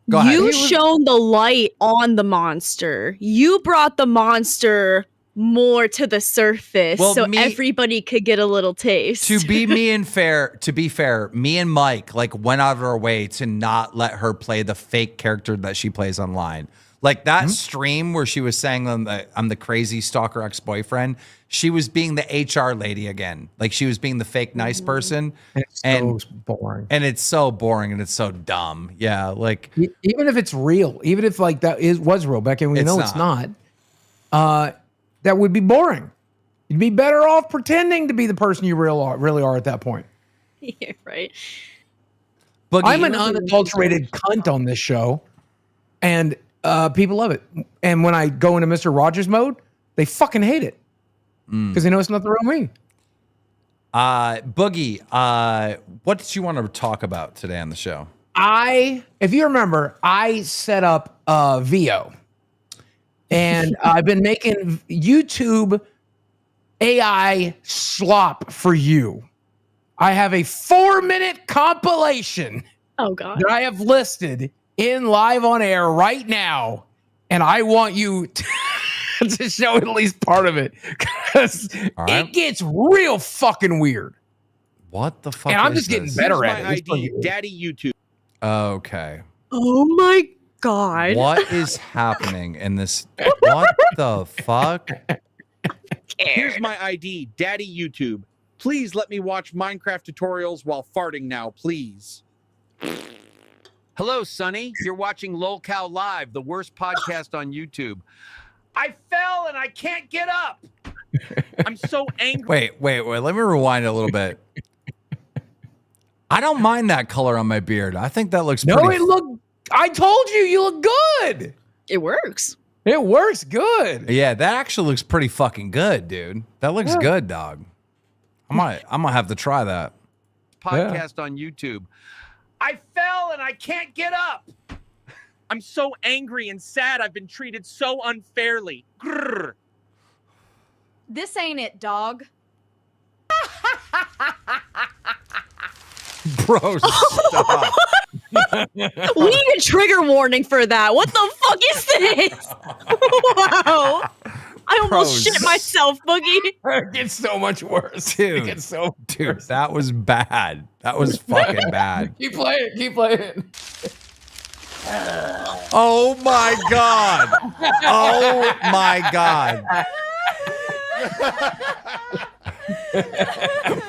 Go ahead. You shone the light on the monster. You brought the monster more to the surface, Well, so me- everybody could get a little taste. To be fair, me and Mike went out of our way to not let her play the fake character that she plays online. Like that stream where she was saying I'm the crazy stalker ex-boyfriend. She was being the HR lady again. Like she was being the fake nice person. It's so boring. And it's so boring and it's so dumb. Yeah, like Even if it's real, even if like was real, Becky, we know it's not. That would be boring. You'd be better off pretending to be the person you really are at that point. Yeah, right. Boogie, I'm an unadulterated cunt on this show, and people love it. And when I go into Mr. Rogers mode, they fucking hate it because they know it's not the real me. Boogie, what did you want to talk about today on the show? If you remember, I set up VO, and I've been making YouTube AI slop for you. I have a 4-minute compilation Oh god. that I have listed in live on air right now, and I want you to show at least part of it because right. it gets real fucking weird. What the fuck? And I'm is just getting this? better Here's at my it. It's ID, fucking- Daddy YouTube. Okay. Oh my god. What is happening in this? What the fuck? Here's my ID, Daddy YouTube. Please let me watch Minecraft tutorials while farting now, please. Hello, Sonny. You're watching LolCow Live, the worst podcast on YouTube. I fell and I can't get up. I'm so angry. Wait. Let me rewind a little bit. I don't mind that color on my beard. I think that looks No, pretty. I told you look good. It works. It works good. Yeah, that actually looks pretty fucking good, dude. That looks good, dog. I might have to try that. Podcast on YouTube. I fell and I can't get up. I'm so angry and sad. I've been treated so unfairly. Grrr. This ain't it, dog. Bro, stop. We need a trigger warning for that. What the fuck is this? Wow. I almost Pros. shit myself, Boogie. It gets so much worse. Dude. It gets so Dude, that was bad. That was fucking bad. Keep playing. Oh my god. Oh my god.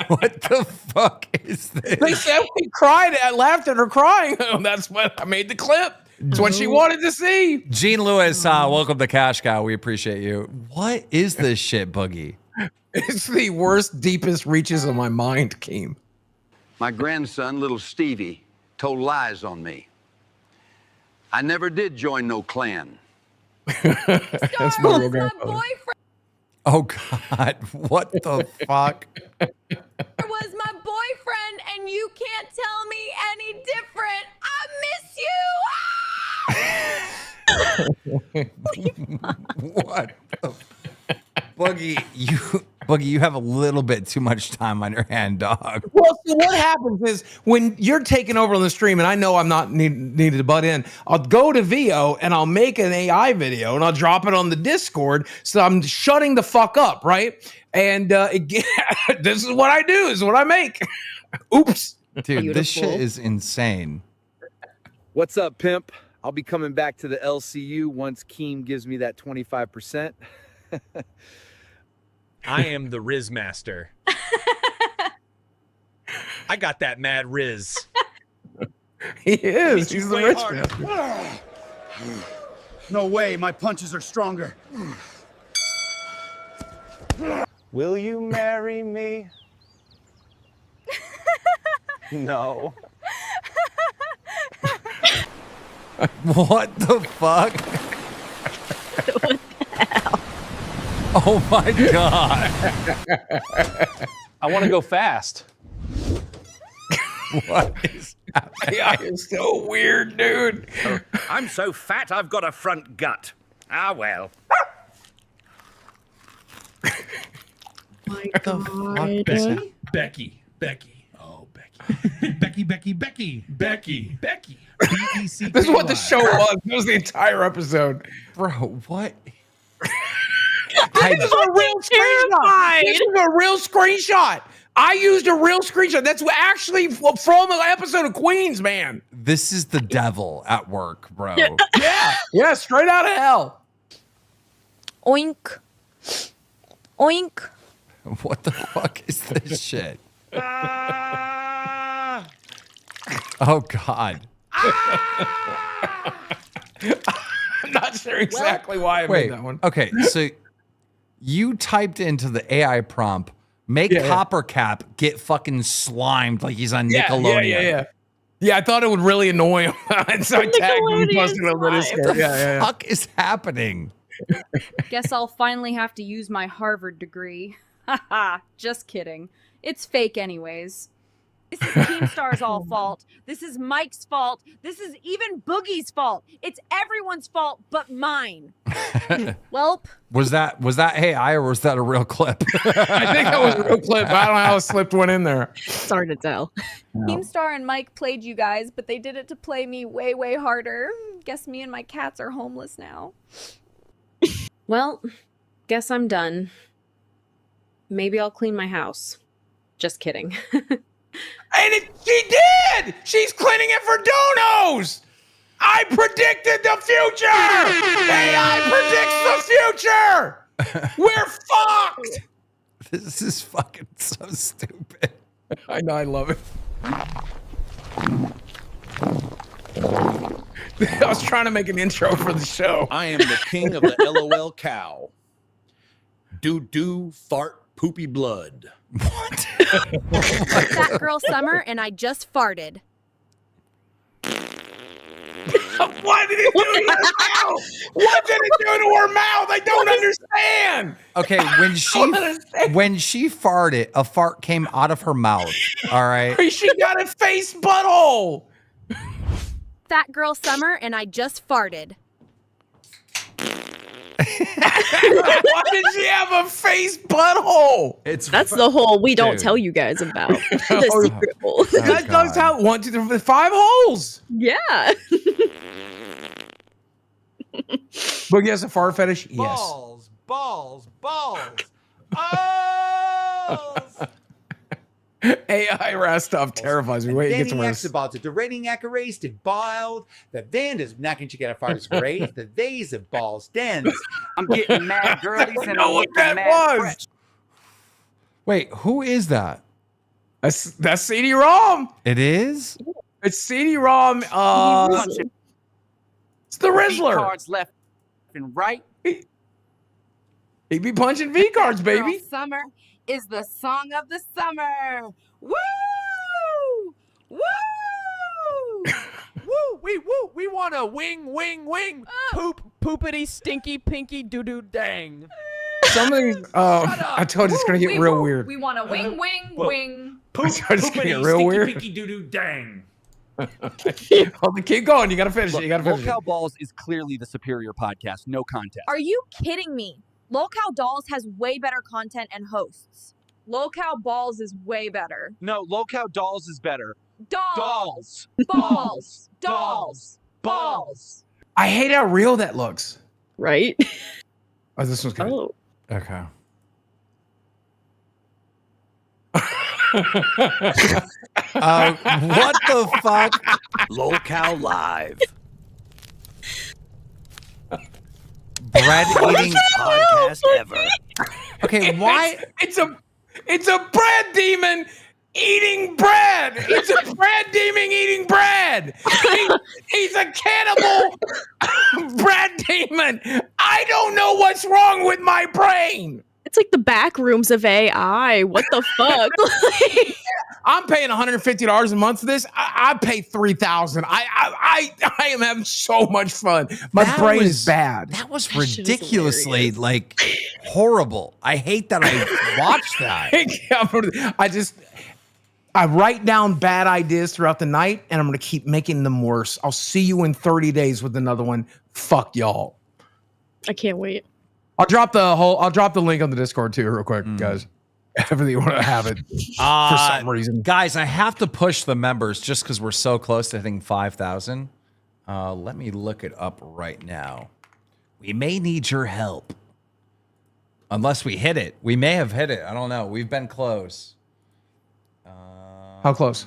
What the fuck is They this? said we cried. I laughed at her crying. That's what I made the clip. It's what she wanted to see. Gene Lewis, welcome to Cash Cow. We appreciate you. What is this shit, Boogie? It's the worst, deepest reaches of my mind, Keem. My grandson, little Stevie, told lies on me. I never did join no clan. That's my real grandfather. Boyfriend Oh god, what the fuck? was my boyfriend, and you can't tell me any different. I miss you. What the Boogie, you have a little bit too much time on your hand, dog. Well, so what happens is when you're taking over on the stream, and I know I'm not needed to butt in, I'll go to VO and I'll make an AI video and I'll drop it on the Discord. So I'm shutting the fuck up, right? And this is what I do. This is what I make. Oops. Dude, this shit is insane. What's up, pimp? I'll be coming back to the LCU once Keem gives me that 25%. I am the Riz master. I got that mad Riz. He is. He's the rich man. No way, my punches are stronger. Will you marry me? No. What the fuck? Oh my god. I want to go fast. What is AI is so weird, dude. I'm so fat I've got a front gut. Ah, well. My God. Becky. Oh, Becky. Becky. BECK. This is what the show was. This was the entire episode. Bro, what? This is a real screenshot. This is a real screenshot. I used a real screenshot. That's actually from the episode of Queens, man. This is the devil at work, bro. Yeah, straight out of hell. Oink. Oink. What the fuck is this shit? Oh god. I'm not sure exactly why I made that one. Okay, so you typed into the AI prompt, make Copper Cap get fucking slimed like he's on Nickelodeon. Yeah, I thought it would really annoy him. And so I tagged him and posted it on the Discord. What the fuck is happening? Guess I'll finally have to use my Harvard degree. Haha, just kidding. It's fake anyways. This is Keemstar's all fault. This is Mike's fault. This is even Boogie's fault. It's everyone's fault but mine. Welp. Was that AI or was that a real clip? I think that was a real clip. I don't know how it slipped one in there. It's hard to tell. Keemstar and Mike played you guys, but they did it to play me way, way harder. Guess me and my cats are homeless now. Well, guess I'm done. Maybe I'll clean my house. Just kidding. She did! She's cleaning it for donos! I predicted the future! AI predicts the future! We're fucked! This is fucking so stupid. I know, I love it. I was trying to make an intro for the show. I am the king of the LOL cow. Do fart poopy blood. What? Batgirl Summer and I just farted. What did it do to your mouth? What did it do to her mouth? I don't understand. Okay, when she farted, a fart came out of her mouth. All right. She got a face butthole. Batgirl Summer and I just farted. Why did she have a face butthole? That's the hole we don't tell you guys about. The secret hole. That does have 1, 2, 3, 5 holes. Yeah. Boogie has a fart fetish? Yes. Balls. AI Rastov terrifies me. Wait, it gets worse. About the rating accuracy to bald, the then is not going to get a fart is great, the days of balls dens. I'm getting mad girlies and I'm getting mad fresh. Wait, who is that? That's CD Rom. It is? It's CD Rom. It's the Rizzler. Cards left and right. He be punching V cards, baby. Summer is the song of the summer. Woo! Woo! Woo! We want a wing. Poopity, stinky, pinky, doo-doo, dang. Something. I told you it's gonna get real weird. We want a wing. It's gonna get real weird. Pinky doo-doo dang. Hold on, keep going. You gotta finish it. You gotta finish it. Lolcow Balls is clearly the superior podcast. No contest. Are you kidding me? Lolcow Dolls has way better content and hosts. Lolcow Balls is way better. No, Lolcow Dolls is better. Dolls. Balls. I hate how real that looks. Right? Oh, this one's good. Oh. Okay. What the fuck? Lolcow Live. Bread eating podcast ever. Okay, why? It's a bread demon eating bread. It's a bread demon eating bread. He's a cannibal bread demon. I don't know what's wrong with my brain. It's like the back rooms of AI. What the fuck? I'm paying $150 a month for this. I pay $3,000. I am having so much fun. My brain is bad. That was ridiculously like horrible. I hate that I watched that. I write down bad ideas throughout the night, and I'm gonna keep making them worse. I'll see you in 30 days with another one. Fuck y'all. I can't wait. I'll drop the link on the Discord too, real quick, guys. If you want to have it for some reason. Guys, I have to push the members just because we're so close to hitting 5,000. Let me look it up right now. We may need your help. Unless we hit it. We may have hit it. I don't know. We've been close. How close?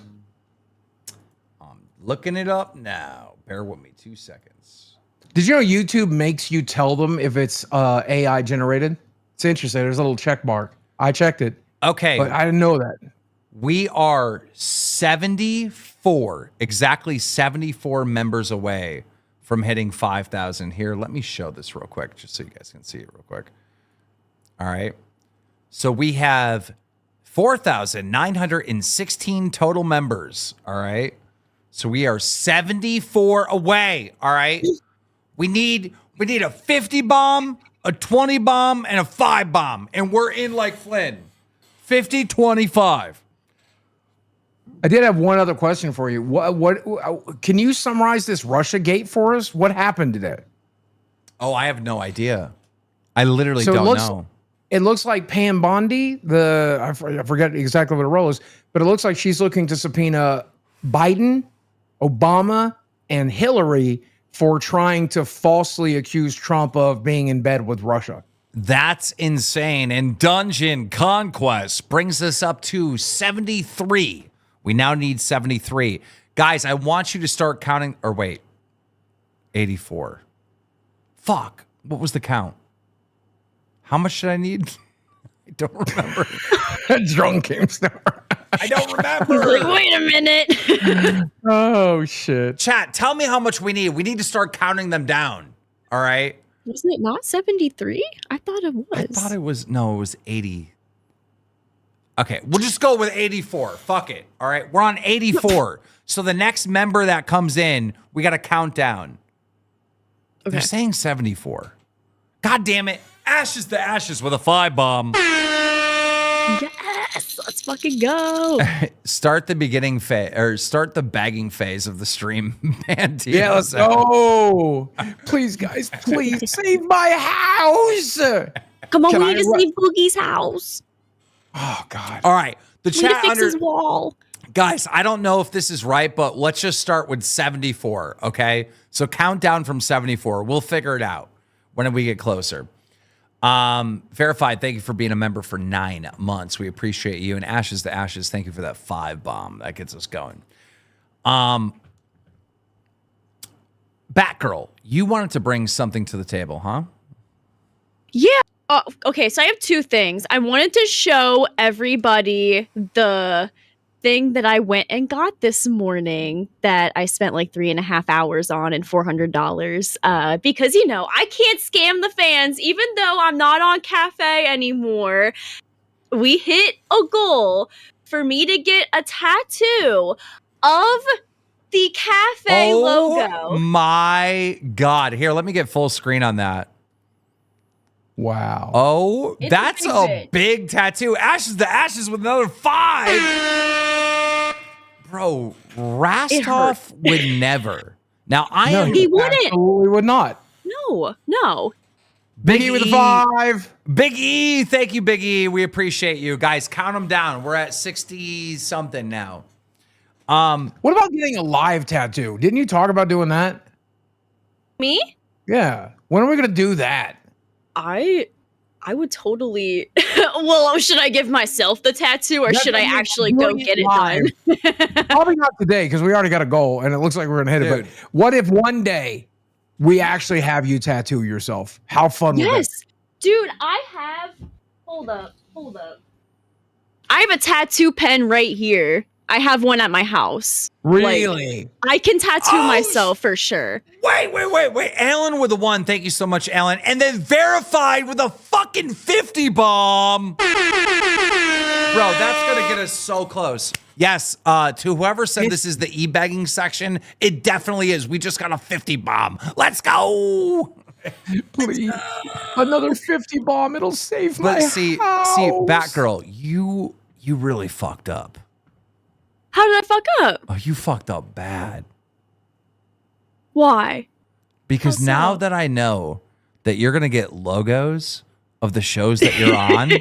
I'm looking it up now. Bear with me 2 seconds. Did you know YouTube makes you tell them if it's AI generated? It's interesting. There's a little check mark. I checked it. Okay. But I didn't know that. We are 74, exactly 74 members away from hitting 5,000. Here, let me show this real quick, just so you guys can see it real quick. All right. So we have 4,916 total members. All right. So we are 74 away. All right. We need a 50 bomb, a 20 bomb, and a 5 bomb. And we're in like Flynn. 50, 25. I did have one other question for you. What can you summarize this Russia gate for us? What happened today? Oh, I have no idea. I literally don't know. It looks like Pam Bondi, I forget exactly what her role is, but it looks like she's looking to subpoena Biden, Obama, and Hillary for trying to falsely accuse Trump of being in bed with Russia. That's insane. And Dungeon Conquest brings us up to 73. We now need 73. Guys, I want you to start counting, or wait, 84. Fuck. What was the count? How much did I need? I don't remember. Drunk Keemstar. I don't remember. He's like, wait a minute. Oh, shit. Chat, tell me how much we need. We need to start counting them down. All right. Wasn't it not 73? I thought it was. I thought it was, no, it was 80. Okay, we'll just go with 84. Fuck it. All right, we're on 84. So the next member that comes in, we got to count down. Okay. They're saying 74. God damn it. Ashes to ashes with a 5 bomb. Yes, let's fucking go. Start the beginning phase, or start the bagging phase of the stream. Man, yeah, let's go. Please, guys, please save my house. Come on, we need to save Boogie's house. Oh, God. All right. The we need chat to fix his wall. Guys, I don't know if this is right, but let's just start with 74, okay? So count down from 74. We'll figure it out when we get closer. Verified, thank you for being a member for 9 months. We appreciate you. And Ashes to Ashes, thank you for that 5 bomb. That gets us going. Batgirl, you wanted to bring something to the table, huh? Yeah. Okay, so I have 2 things. I wanted to show everybody the thing that I went and got this morning that I spent like 3.5 hours on and $400 because, you know, I can't scam the fans. Even though I'm not on Cafe anymore, we hit a goal for me to get a tattoo of the Cafe logo. My God. Here, let me get full screen on that. Wow. Oh, It's that's a big tattoo. Ashes to Ashes with another 5. Bro, Rastov would never. Now, He wouldn't. Absolutely would not. No. Big E with a 5. Big E. Thank you, Big E. We appreciate you. Guys, count them down. We're at 60-something now. What about getting a live tattoo? Didn't you talk about doing that? Me? Yeah. When are we going to do that? I would totally. Well, should I give myself the tattoo or should I actually go get it done? Probably not today because we already got a goal and it looks like we're gonna hit it. But what if one day we actually have you tattoo yourself? How fun would that? Yes, dude. I have. Hold up. I have a tattoo pen right here. I have one at my house. Really? Like, I can tattoo myself for sure. Wait. Alan with a 1. Thank you so much, Alan. And then verified with a fucking 50 bomb. Bro, that's going to get us so close. Yes, to whoever said this is the e-begging section, it definitely is. We just got a 50 bomb. Let's go. Please. Another 50 bomb. It'll save my see, Batgirl, you really fucked up. How did I fuck up? Oh, you fucked up bad. Why? Because now that I know that you're going to get logos of the shows that you're on,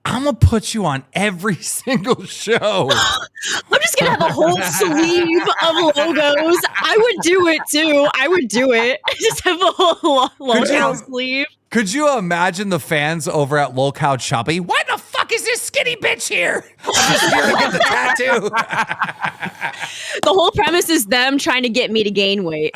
I'm going to put you on every single show. I'm just going to have a whole sleeve of logos. I would do it too. I would do it. Just have a whole logo sleeve. Could you imagine the fans over at Lolcow Chubby? Why the fuck is this skinny bitch here? I'm just here to get the tattoo. The whole premise is them trying to get me to gain weight.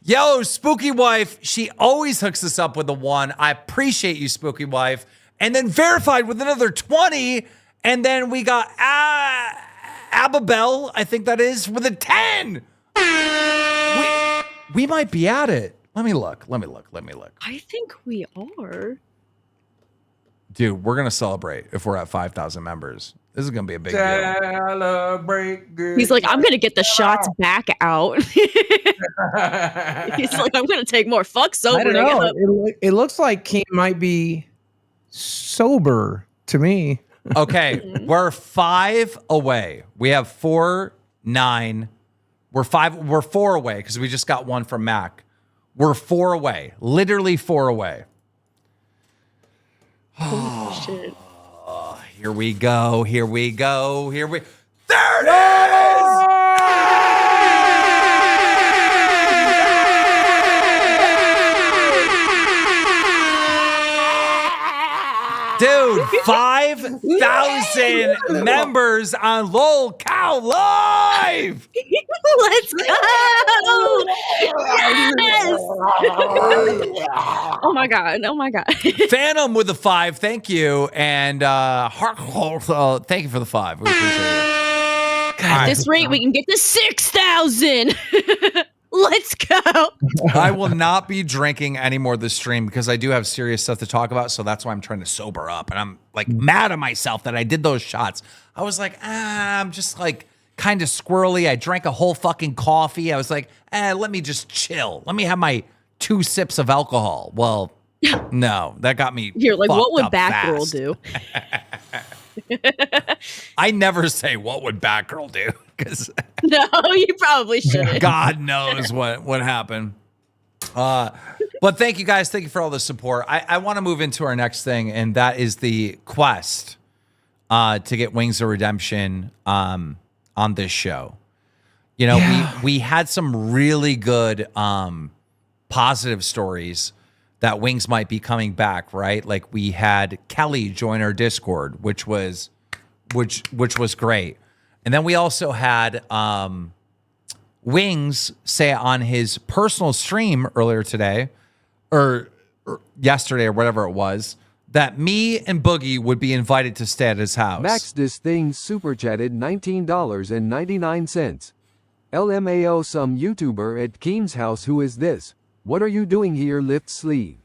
Yo, Spooky Wife, she always hooks us up with a 1. I appreciate you, Spooky Wife. And then verified with another 20. And then we got Ababel, I think that is, with a 10. We might be at it. Let me look. I think we are. Dude, we're going to celebrate if we're at 5,000 members. This is going to be a big deal. Celebrate good. He's like, I'm going to get the shots back out. He's like, I'm going to take more fucks over. I don't know. It looks like Keem might be sober to me. Okay, we're 5 away. We have 4, 9. We're 4 away because we just got 1 from Mac. We're 4 away. Literally 4 away. Holy shit. Here we go. There it is! Dude, 5,000 members on Lolcow Live. Let's go. Yes. Oh my god. Phantom with the 5. Thank you. And thank you for the 5. We appreciate it. At this rate, we can get to 6,000. Let's go. I will not be drinking anymore this stream because I do have serious stuff to talk about. So that's why I'm trying to sober up. And I'm like mad at myself that I did those shots. I was like, I'm just like kind of squirrely. I drank a whole fucking coffee. I was like, let me just chill. Let me have my 2 sips of alcohol. Well, no, that got me. You're like, what would Batgirl do? I never say what would Batgirl do because no, you probably shouldn't. God knows what happened. But thank you guys. Thank you for all the support. I want to move into our next thing, and that is the quest to get Wings of Redemption on this show. You know, we had some really good positive stories that Wings might be coming back, right? Like we had Kelly join our Discord, which was great. And then we also had Wings say on his personal stream earlier today, or yesterday or whatever it was, that me and Boogie would be invited to stay at his house. Max this thing super chatted $19.99. LMAO some YouTuber at Keem's house. Who is this? What are you doing here? Lift sleeve.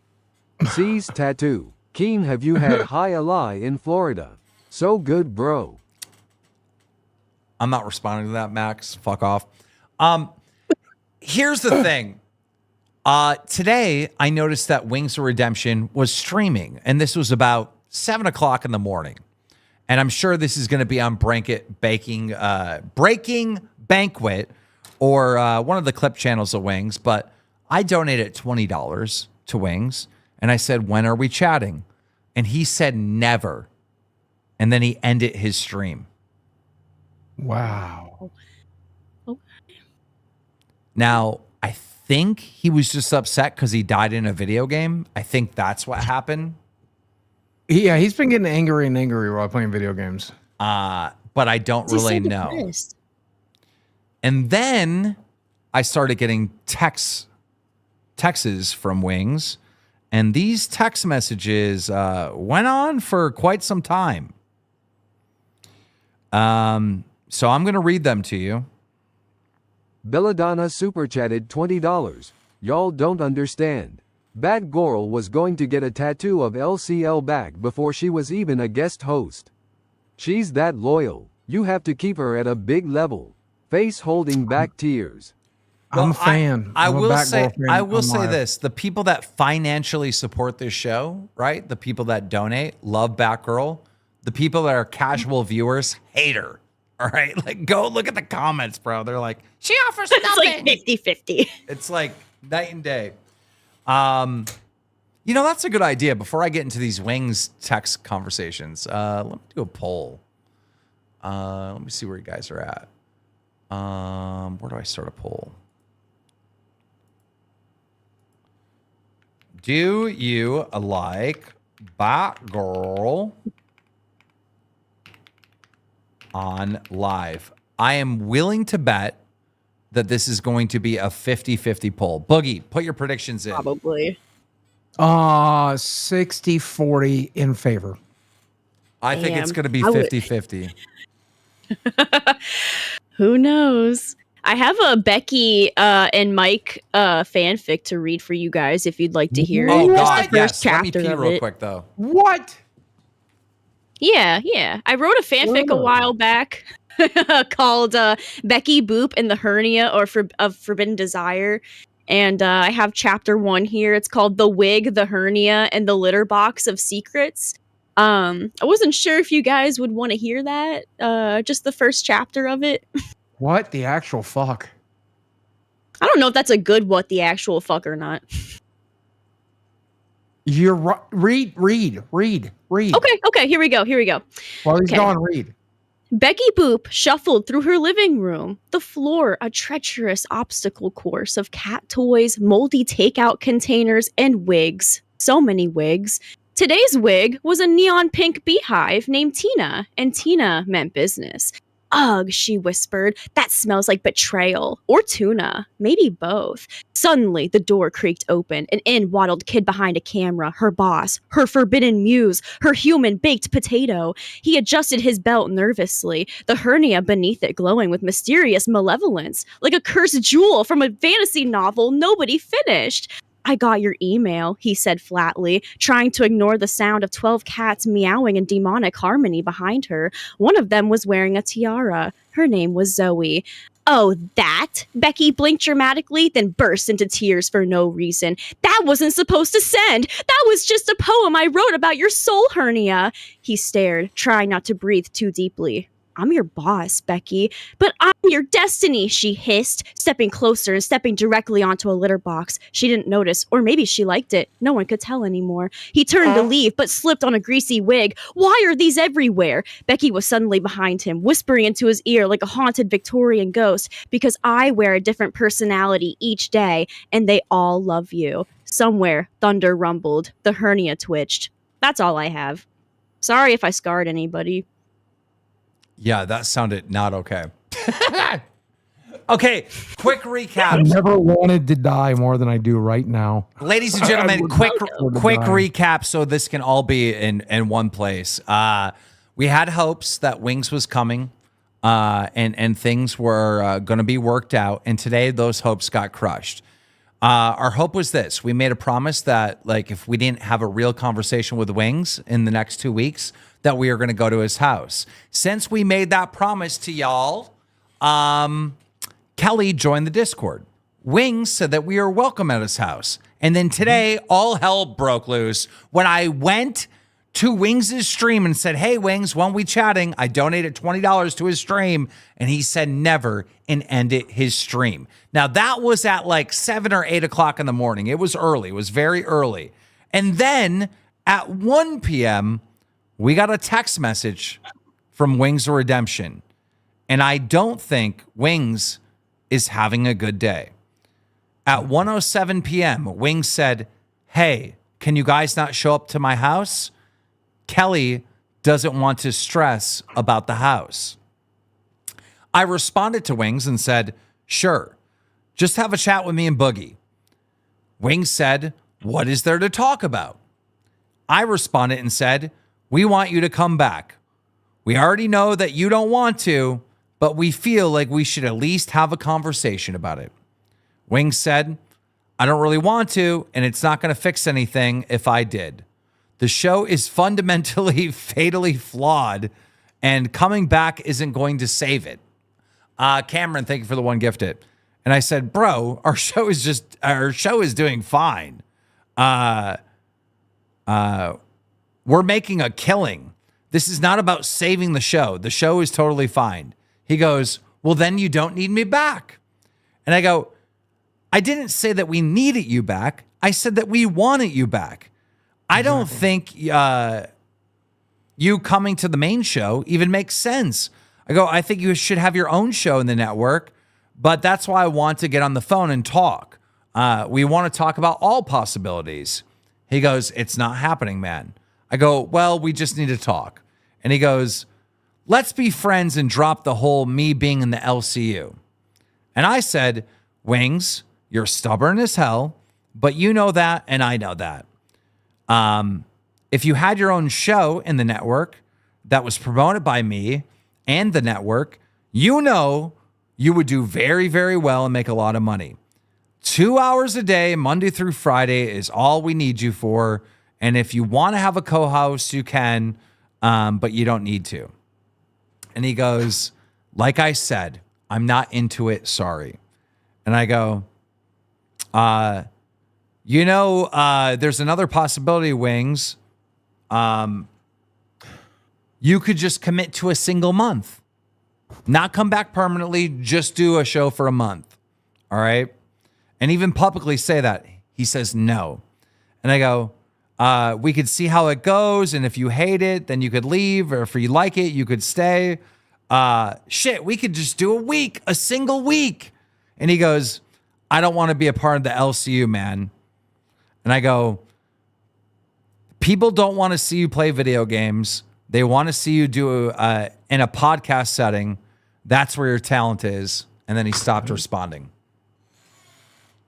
C's tattoo. Keem, have you had high ally in Florida? So good, bro. I'm not responding to that, Max. Fuck off. Here's the thing. Today, I noticed that Wings of Redemption was streaming, and this was about 7 o'clock in the morning. And I'm sure this is going to be on Breaking Banquet or one of the clip channels of Wings, but I donated $20 to Wings, and I said, when are we chatting? And he said, never. And then he ended his stream. Wow. Now, I think he was just upset because he died in a video game. I think that's what happened. Yeah, he's been getting angry and angry while playing video games. But I don't really know. And then I started getting texts from Wings, and these text messages went on for quite some time. So I'm going to read them to you. Belladonna super chatted $20. Y'all don't understand. Batgirl was going to get a tattoo of LCL back before she was even a guest host. She's that loyal. You have to keep her at a big level. Face holding back tears. I'm a fan. I I'm a will Batgirl say, fan. I will I'm say live. this: the people that financially support this show, right? The people that donate, love Batgirl. The people that are casual viewers hate her. All right, like go look at the comments, bro. They're like, she offers nothing. It's like 50-50. It's like night and day. You know, that's a good idea. Before I get into these Wings text conversations, let me do a poll. Let me see where you guys are at. Where do I start a poll? Do you like Batgirl on live? I am willing to bet that this is going to be a 50-50 poll. Boogie, put your predictions in. Probably. 60-40 in favor. I think it's going to be I would- 50-50. Who knows? I have a Becky and Mike fanfic to read for you guys if you'd like to hear Oh, it. God, Just the first yes. Let me chapter pee of real it. quick, though. What? Yeah. I wrote a fanfic a while back called Becky Boop and the Hernia of Forbidden Desire. And I have chapter 1 here. It's called The Wig, the Hernia, and the Litter Box of Secrets. I wasn't sure if you guys would want to hear that. Just the first chapter of it. What the actual fuck? I don't know if that's a good what the actual fuck or not. You're right. Read. Okay, here we go. While he's Okay. gone, read. Becky Boop shuffled through her living room, the floor a treacherous obstacle course of cat toys, moldy takeout containers, and wigs. So many wigs. Today's wig was a neon pink beehive named Tina, and Tina meant business. Ugh, she whispered, that smells like betrayal. Or tuna. Maybe both. Suddenly, the door creaked open. An in waddled kid behind a camera, her boss, her forbidden muse, her human baked potato. He adjusted his belt nervously, the hernia beneath it glowing with mysterious malevolence, like a cursed jewel from a fantasy novel nobody finished. I got your email, he said flatly, trying to ignore the sound of 12 cats meowing in demonic harmony behind her. One of them was wearing a tiara. Her name was Zoe. Oh, that? Becky blinked dramatically, then burst into tears for no reason. That wasn't supposed to send. That was just a poem I wrote about your soul hernia. He stared, trying not to breathe too deeply. I'm your boss, Becky, but I'm your destiny, she hissed, stepping closer and stepping directly onto a litter box. She didn't notice, or maybe she liked it. No one could tell anymore. He turned to leave, but slipped on a greasy wig. Why are these everywhere? Becky was suddenly behind him, whispering into his ear like a haunted Victorian ghost, because I wear a different personality each day, and they all love you. Somewhere, thunder rumbled. The hernia twitched. That's all I have. Sorry if I scarred anybody. Yeah, that sounded not okay. Okay, quick I recap. never wanted to die more than I do right now. Ladies and gentlemen, would quick love to die. recap so this can all be in one place. We had hopes that Wings was coming and things were going to be worked out, and today those hopes got crushed. Our hope was this. We made a promise that, like, if we didn't have a real conversation with Wings in the next 2 weeks, that we were going to go to his house. Since we made that promise to y'all, Kelly joined the Discord. Wings said that we are welcome at his house. And then today, all hell broke loose when I went to Wings' stream and said, hey, Wings, when we chatting? I donated $20 to his stream. And he said never and ended his stream. Now, that was at like 7 or 8 o'clock in the morning. It was early. It was very early. And then at 1 p.m., we got a text message from Wings of Redemption. And I don't think Wings is having a good day. At 1:07 p.m., Wings said, hey, can you guys not show up to my house? Kelly doesn't want to stress about the house. I responded to Wings and said, sure, just have a chat with me and Boogie. Wings said, what is there to talk about? I responded and said, we want you to come back. We already know that you don't want to, but we feel like we should at least have a conversation about it. Wings said, I don't really want to, and it's not going to fix anything if I did. The show is fundamentally, fatally flawed, and coming back isn't going to save it. Cameron, thank you for the one gifted. And I said, bro, our show is doing fine. We're making a killing. This is not about saving the show. The show is totally fine. He goes, well, then you don't need me back. And I go, I didn't say that we needed you back. I said that we wanted you back. I don't think you coming to the main show even makes sense. I go, I think you should have your own show in the network, but that's why I want to get on the phone and talk. We want to talk about all possibilities. He goes, it's not happening, man. I go, well, we just need to talk. And he goes, let's be friends and drop the whole me being in the LCU. And I said, Wings, you're stubborn as hell, but you know that and I know that. If you had your own show in the network that was promoted by me and the network, you know you would do very, very well and make a lot of money. 2 hours a day, Monday through Friday, is all we need you for. And if you want to have a co-host, you can, but you don't need to. And he goes, like I said, I'm not into it. Sorry. And I go, there's another possibility, Wings. You could just commit to a single month, not come back permanently, just do a show for a month. All right. And even publicly say that. He says no. And I go, we could see how it goes. And if you hate it, then you could leave. Or if you like it, you could stay. We could just do a single week. And he goes, I don't want to be a part of the LCU, man. And I go, people don't want to see you play video games. They want to see you do in a podcast setting. That's where your talent is. And then he stopped responding.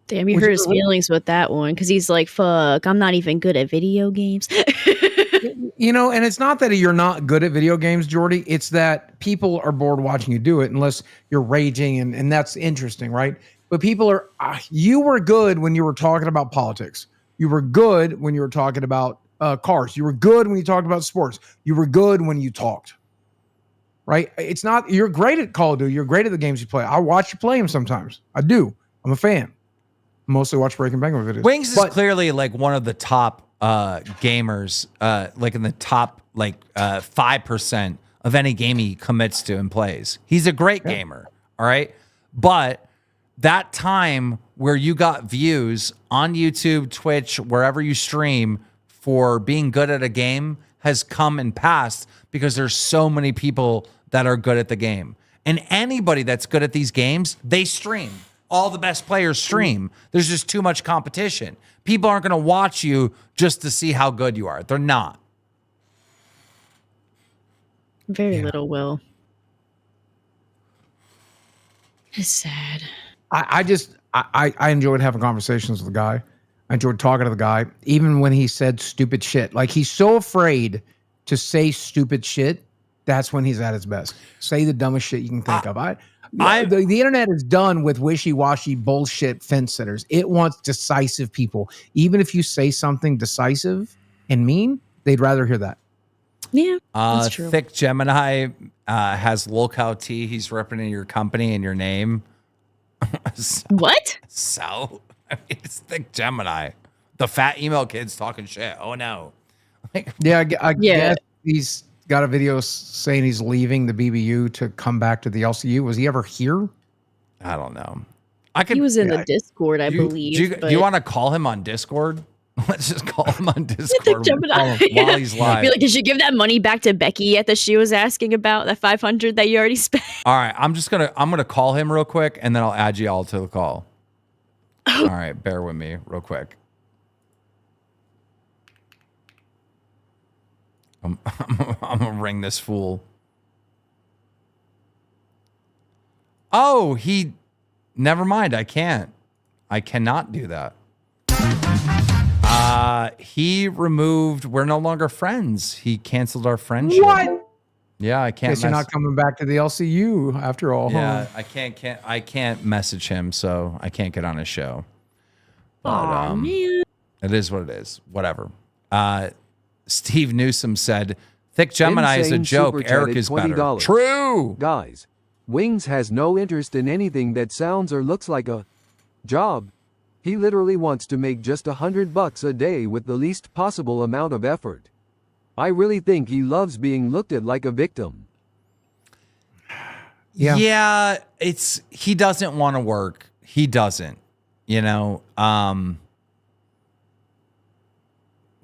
Damn, you hurt his feelings with that one because he's like, fuck, I'm not even good at video games. And it's not that you're not good at video games, Jordy. It's that people are bored watching you do it unless you're raging, and that's interesting, right? But people are, you were good when you were talking about politics. You were good when you were talking about cars. You were good when you talked about sports. You were good when you talked, right? It's not, you're great at Call of Duty. You're great at the games you play. I watch you play them sometimes. I do. I'm a fan. Mostly watch Breaking Bang videos. Wings is clearly like one of the top gamers, like in the top 5% of any game he commits to and plays. He's a great gamer, all right? But that time where you got views on YouTube, Twitch, wherever you stream for being good at a game has come and passed because there's so many people that are good at the game. And anybody that's good at these games, they stream. All the best players stream. There's just too much competition. People aren't going to watch you just to see how good you are. They're not. Very little will. It's sad. I enjoyed having conversations with the guy. I enjoyed talking to the guy, even when he said stupid shit. Like, he's so afraid to say stupid shit. That's when he's at his best. Say the dumbest shit you can think of. The internet is done with wishy-washy bullshit fence sitters. It wants decisive people. Even if you say something decisive and mean, they'd rather hear that. Yeah, that's true. Thick Gemini has Lolcow T. He's representing your company and your name. What? So, I mean, it's Thick Gemini. The fat email kid's talking shit. Oh, no. I guess he's got a video saying he's leaving the BBU to come back to the LCU. Was he ever here? I don't know. He was in the Discord, I believe. Do you want to call him on Discord? Let's just call him on Discord. While he's live. Be like, did you give that money back to Becky yet that she was asking about, that $500 that you already spent? All right, I'm gonna call him real quick, and then I'll add you all to the call. All right, bear with me real quick. I'm gonna ring this fool. Oh, never mind. I cannot do that. He removed, we're no longer friends. He canceled our friendship. What? Yeah, I can't. Guess you're not coming back to the LCU after all. Yeah, huh? I can't message him, so I can't get on his show. But Aw, man. it is what it is. Whatever. Steve Newsom said, "Thick Gemini is a Insane joke. super Eric chatted is better." $20. True. Guys, Wings has no interest in anything that sounds or looks like a job. He literally wants to make just $100 a day with the least possible amount of effort. I really think he loves being looked at like a victim. Yeah, he doesn't want to work. He doesn't. You know,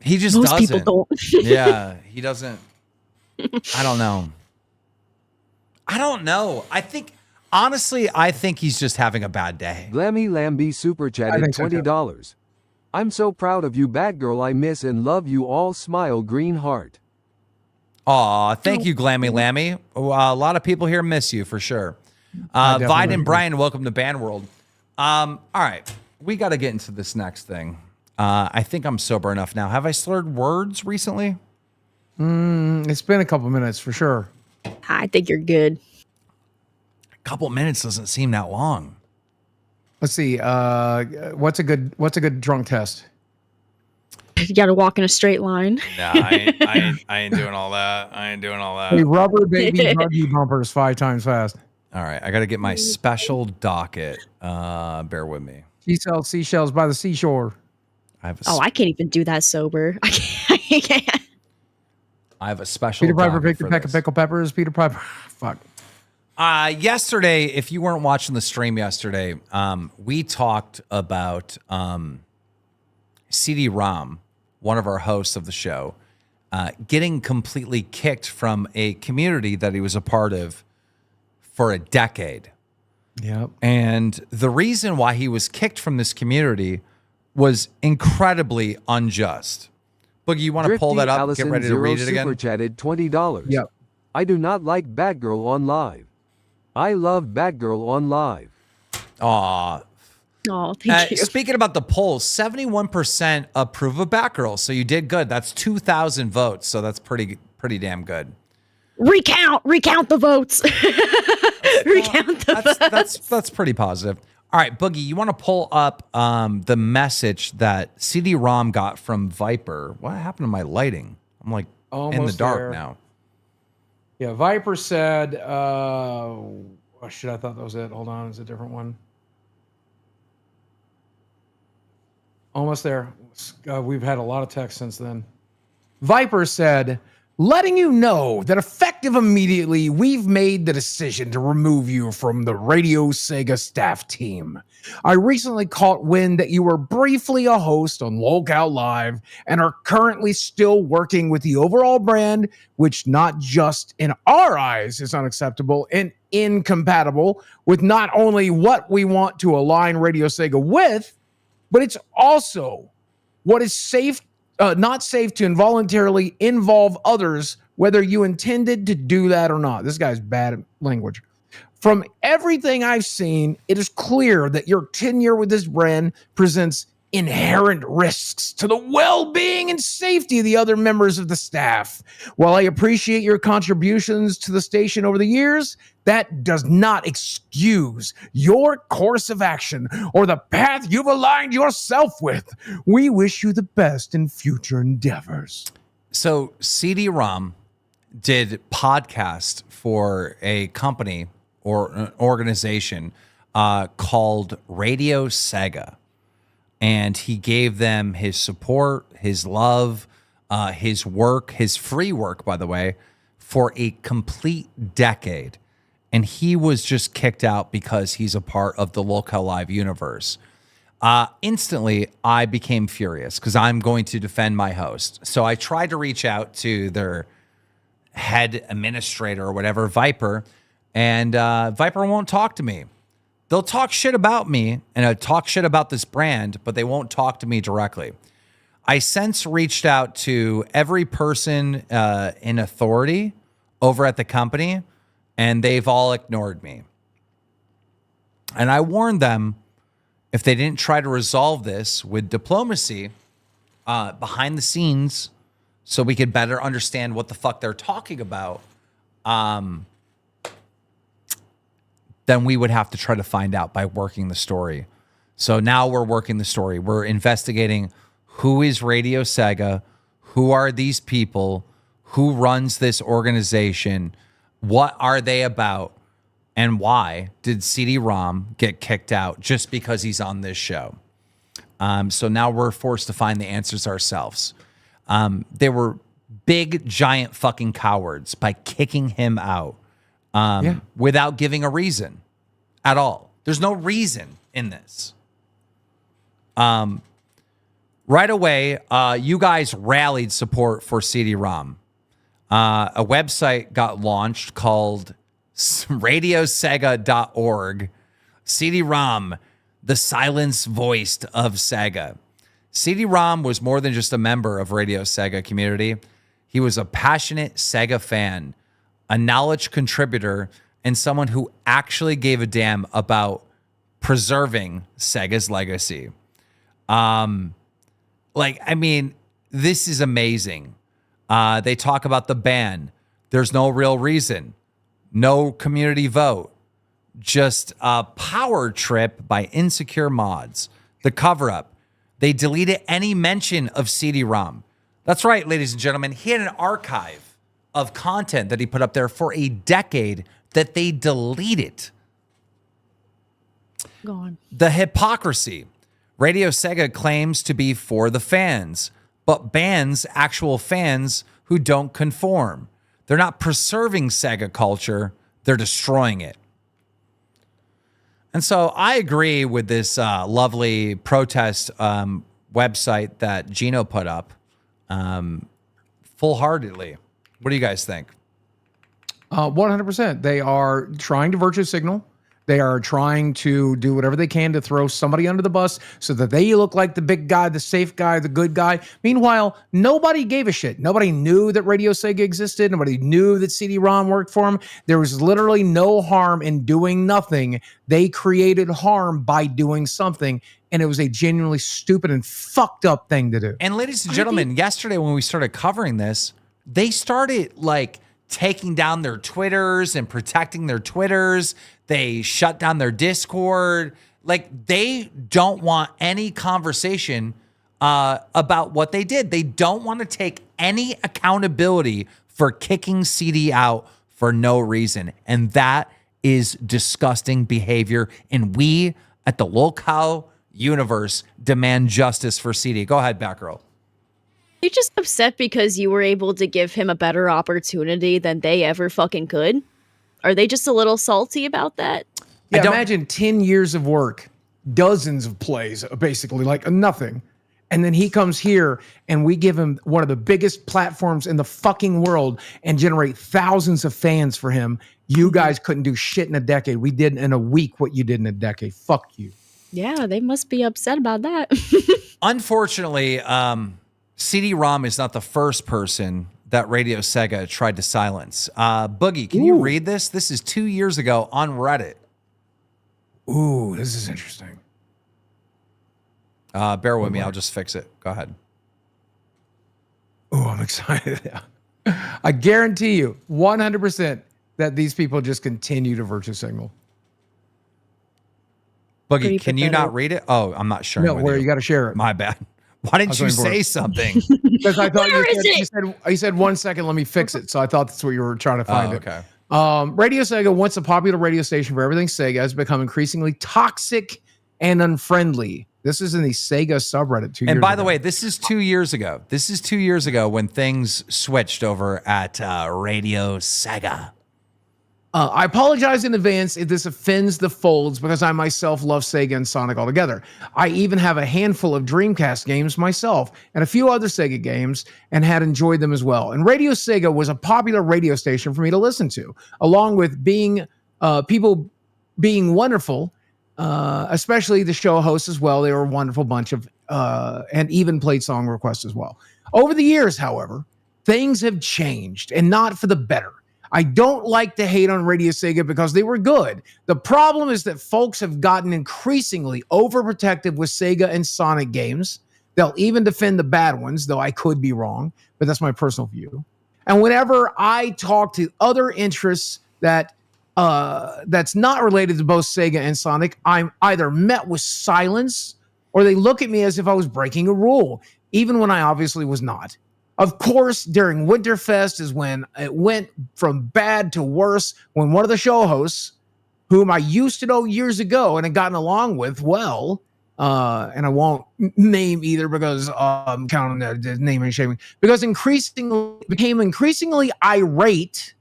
he just Most doesn't. people don't. Yeah, he doesn't. I don't know. Honestly, I think he's just having a bad day. Glammy Lambie super chatted $20. I'm so proud of you, Batgirl. I miss and love you all. Smile, green heart. Aw, thank you, Glammy Lammy. A lot of people here miss you for sure. Vide and Brian, welcome to Band World. All right, we got to get into this next thing. I think I'm sober enough now. Have I slurred words recently? It's been a couple minutes for sure. I think you're good. A couple minutes doesn't seem that long. Let's see. What's a good drunk test? You got to walk in a straight line. Nah, I ain't doing all that. I ain't doing all that. Hey, rubber baby buggy bumpers 5 times fast. All right, I got to get my special docket. Bear with me. She sells seashells by the seashore. I can't even do that sober. I can't. I have a special. Peter Piper docket picked a for peck this. of pickled peppers. Peter Piper. Fuck. Yesterday, if you weren't watching the stream yesterday, we talked about CD Rom, one of our hosts of the show, getting completely kicked from a community that he was a part of for a decade. Yep. And the reason why he was kicked from this community was incredibly unjust. Boogie, you want to pull that up and get ready to read it again? Super chatted $20. Yep. I do not like Batgirl on live. I love Batgirl on live. Aw. Oh, thank you. Speaking about the polls, 71% approve of Batgirl. So you did good. That's 2,000 votes. So that's pretty damn good. Recount the votes. Recount the votes. That's pretty positive. All right, Boogie, you want to pull up the message that CD Rom got from Viper. What happened to my lighting? I'm like in the Almost dark there. now. Yeah, Viper said, oh shit, I thought that was it. Hold on, it's a different one. Almost there. We've had a lot of text since then. Viper said, letting you know that effective immediately, we've made the decision to remove you from the Radio Sega staff team. I recently caught wind that you were briefly a host on Lolcow Live and are currently still working with the overall brand, which not just in our eyes is unacceptable and incompatible with not only what we want to align Radio Sega with, but it's also what is safe, not safe to involuntarily involve others, whether you intended to do that or not. This guy's bad at language. From everything I've seen, it is clear that your tenure with this brand presents inherent risks to the well-being and safety of the other members of the staff. While I appreciate your contributions to the station over the years, that does not excuse your course of action or the path you've aligned yourself with. We wish you the best in future endeavors. So CD Rom did podcast for a company or an organization called Radio Sega. And he gave them his support, his love, his work, his free work, by the way, for a complete decade. And he was just kicked out because he's a part of the Lolcow Live universe. Instantly, I became furious because I'm going to defend my host. So I tried to reach out to their head administrator or whatever, Viper, and Viper won't talk to me. They'll talk shit about me and talk shit about this brand, but they won't talk to me directly. I since reached out to every person in authority over at the company, and they've all ignored me. And I warned them if they didn't try to resolve this with diplomacy behind the scenes so we could better understand what the fuck they're talking about, then we would have to try to find out by working the story. So now we're working the story. We're investigating who is Radio Sega, who are these people, who runs this organization, what are they about, and why did CD Rom get kicked out just because he's on this show? So now we're forced to find the answers ourselves. They were big, giant fucking cowards by kicking him out without giving a reason at all. There's no reason in this. Right away, you guys rallied support for CD Rom. A website got launched called radiosega.org. CD Rom, the silence voiced of Sega. CD Rom was more than just a member of Radio Sega community. He was a passionate Sega fan, a knowledge contributor, and someone who actually gave a damn about preserving Sega's legacy. This is amazing. They talk about the ban. There's no real reason. No community vote. Just a power trip by insecure mods. The cover-up. They deleted any mention of CD-ROM. That's right, ladies and gentlemen. He had an archive of content that he put up there for a decade that they deleted. Gone. The hypocrisy. Radio Sega claims to be for the fans, but bans actual fans who don't conform. They're not preserving Sega culture, they're destroying it. And so I agree with this lovely protest website that Gino put up full-heartedly. What do you guys think? 100%. They are trying to virtue signal. They are trying to do whatever they can to throw somebody under the bus so that they look like the big guy, the safe guy, the good guy. Meanwhile, nobody gave a shit. Nobody knew that Radio Sega existed. Nobody knew that CD-ROM worked for them. There was literally no harm in doing nothing. They created harm by doing something, and it was a genuinely stupid and fucked up thing to do. And ladies and gentlemen, yesterday when we started covering this, they started taking down their Twitters and protecting their Twitters. They shut down their Discord. They don't want any conversation about what they did. They don't want to take any accountability for kicking CD out for no reason. And that is disgusting behavior. And we at the LolcowUniverse demand justice for CD. Go ahead, Batgirl. You're just upset because you were able to give him a better opportunity than they ever fucking could? Are they just a little salty about that? Yeah, imagine 10 years of work, dozens of plays, basically, nothing. And then he comes here and we give him one of the biggest platforms in the fucking world and generate thousands of fans for him. You guys couldn't do shit in a decade. We did in a week what you did in a decade. Fuck you. Yeah, they must be upset about that. Unfortunately, CD-ROM is not the first person that Radio Sega tried to silence. Boogie, can you read this? This is 2 years ago on Reddit. Ooh, this is interesting. Bear with me. I'll just fix it. Go ahead. Oh, I'm excited. I guarantee you 100% that these people just continue to virtue signal. Boogie, can you not read it? Oh, I'm not sure. No, where you got to share it. My bad. Why didn't you say something? Because I thought you said 1 second, let me fix it. So I thought that's what you were trying to find. Okay. Radio Sega, once a popular radio station for everything Sega, has become increasingly toxic and unfriendly. This is in the Sega subreddit 2 years ago. And by the way, this is 2 years ago. This is 2 years ago when things switched over at Radio Sega. I apologize in advance if this offends the folds because I myself love Sega and Sonic altogether. I even have a handful of Dreamcast games myself and a few other Sega games and had enjoyed them as well. And Radio Sega was a popular radio station for me to listen to, along with people being wonderful, especially the show hosts as well. They were a wonderful bunch of, and even played song requests as well. Over the years, however, things have changed and not for the better. I don't like to hate on Radio Sega because they were good. The problem is that folks have gotten increasingly overprotective with Sega and Sonic games. They'll even defend the bad ones, though I could be wrong, but that's my personal view. And whenever I talk to other interests that that's not related to both Sega and Sonic, I'm either met with silence or they look at me as if I was breaking a rule, even when I obviously was not. Of course, during Winterfest is when it went from bad to worse, when one of the show hosts, whom I used to know years ago and had gotten along with well, and I won't name either because I'm counting the name and shaming, because became increasingly irate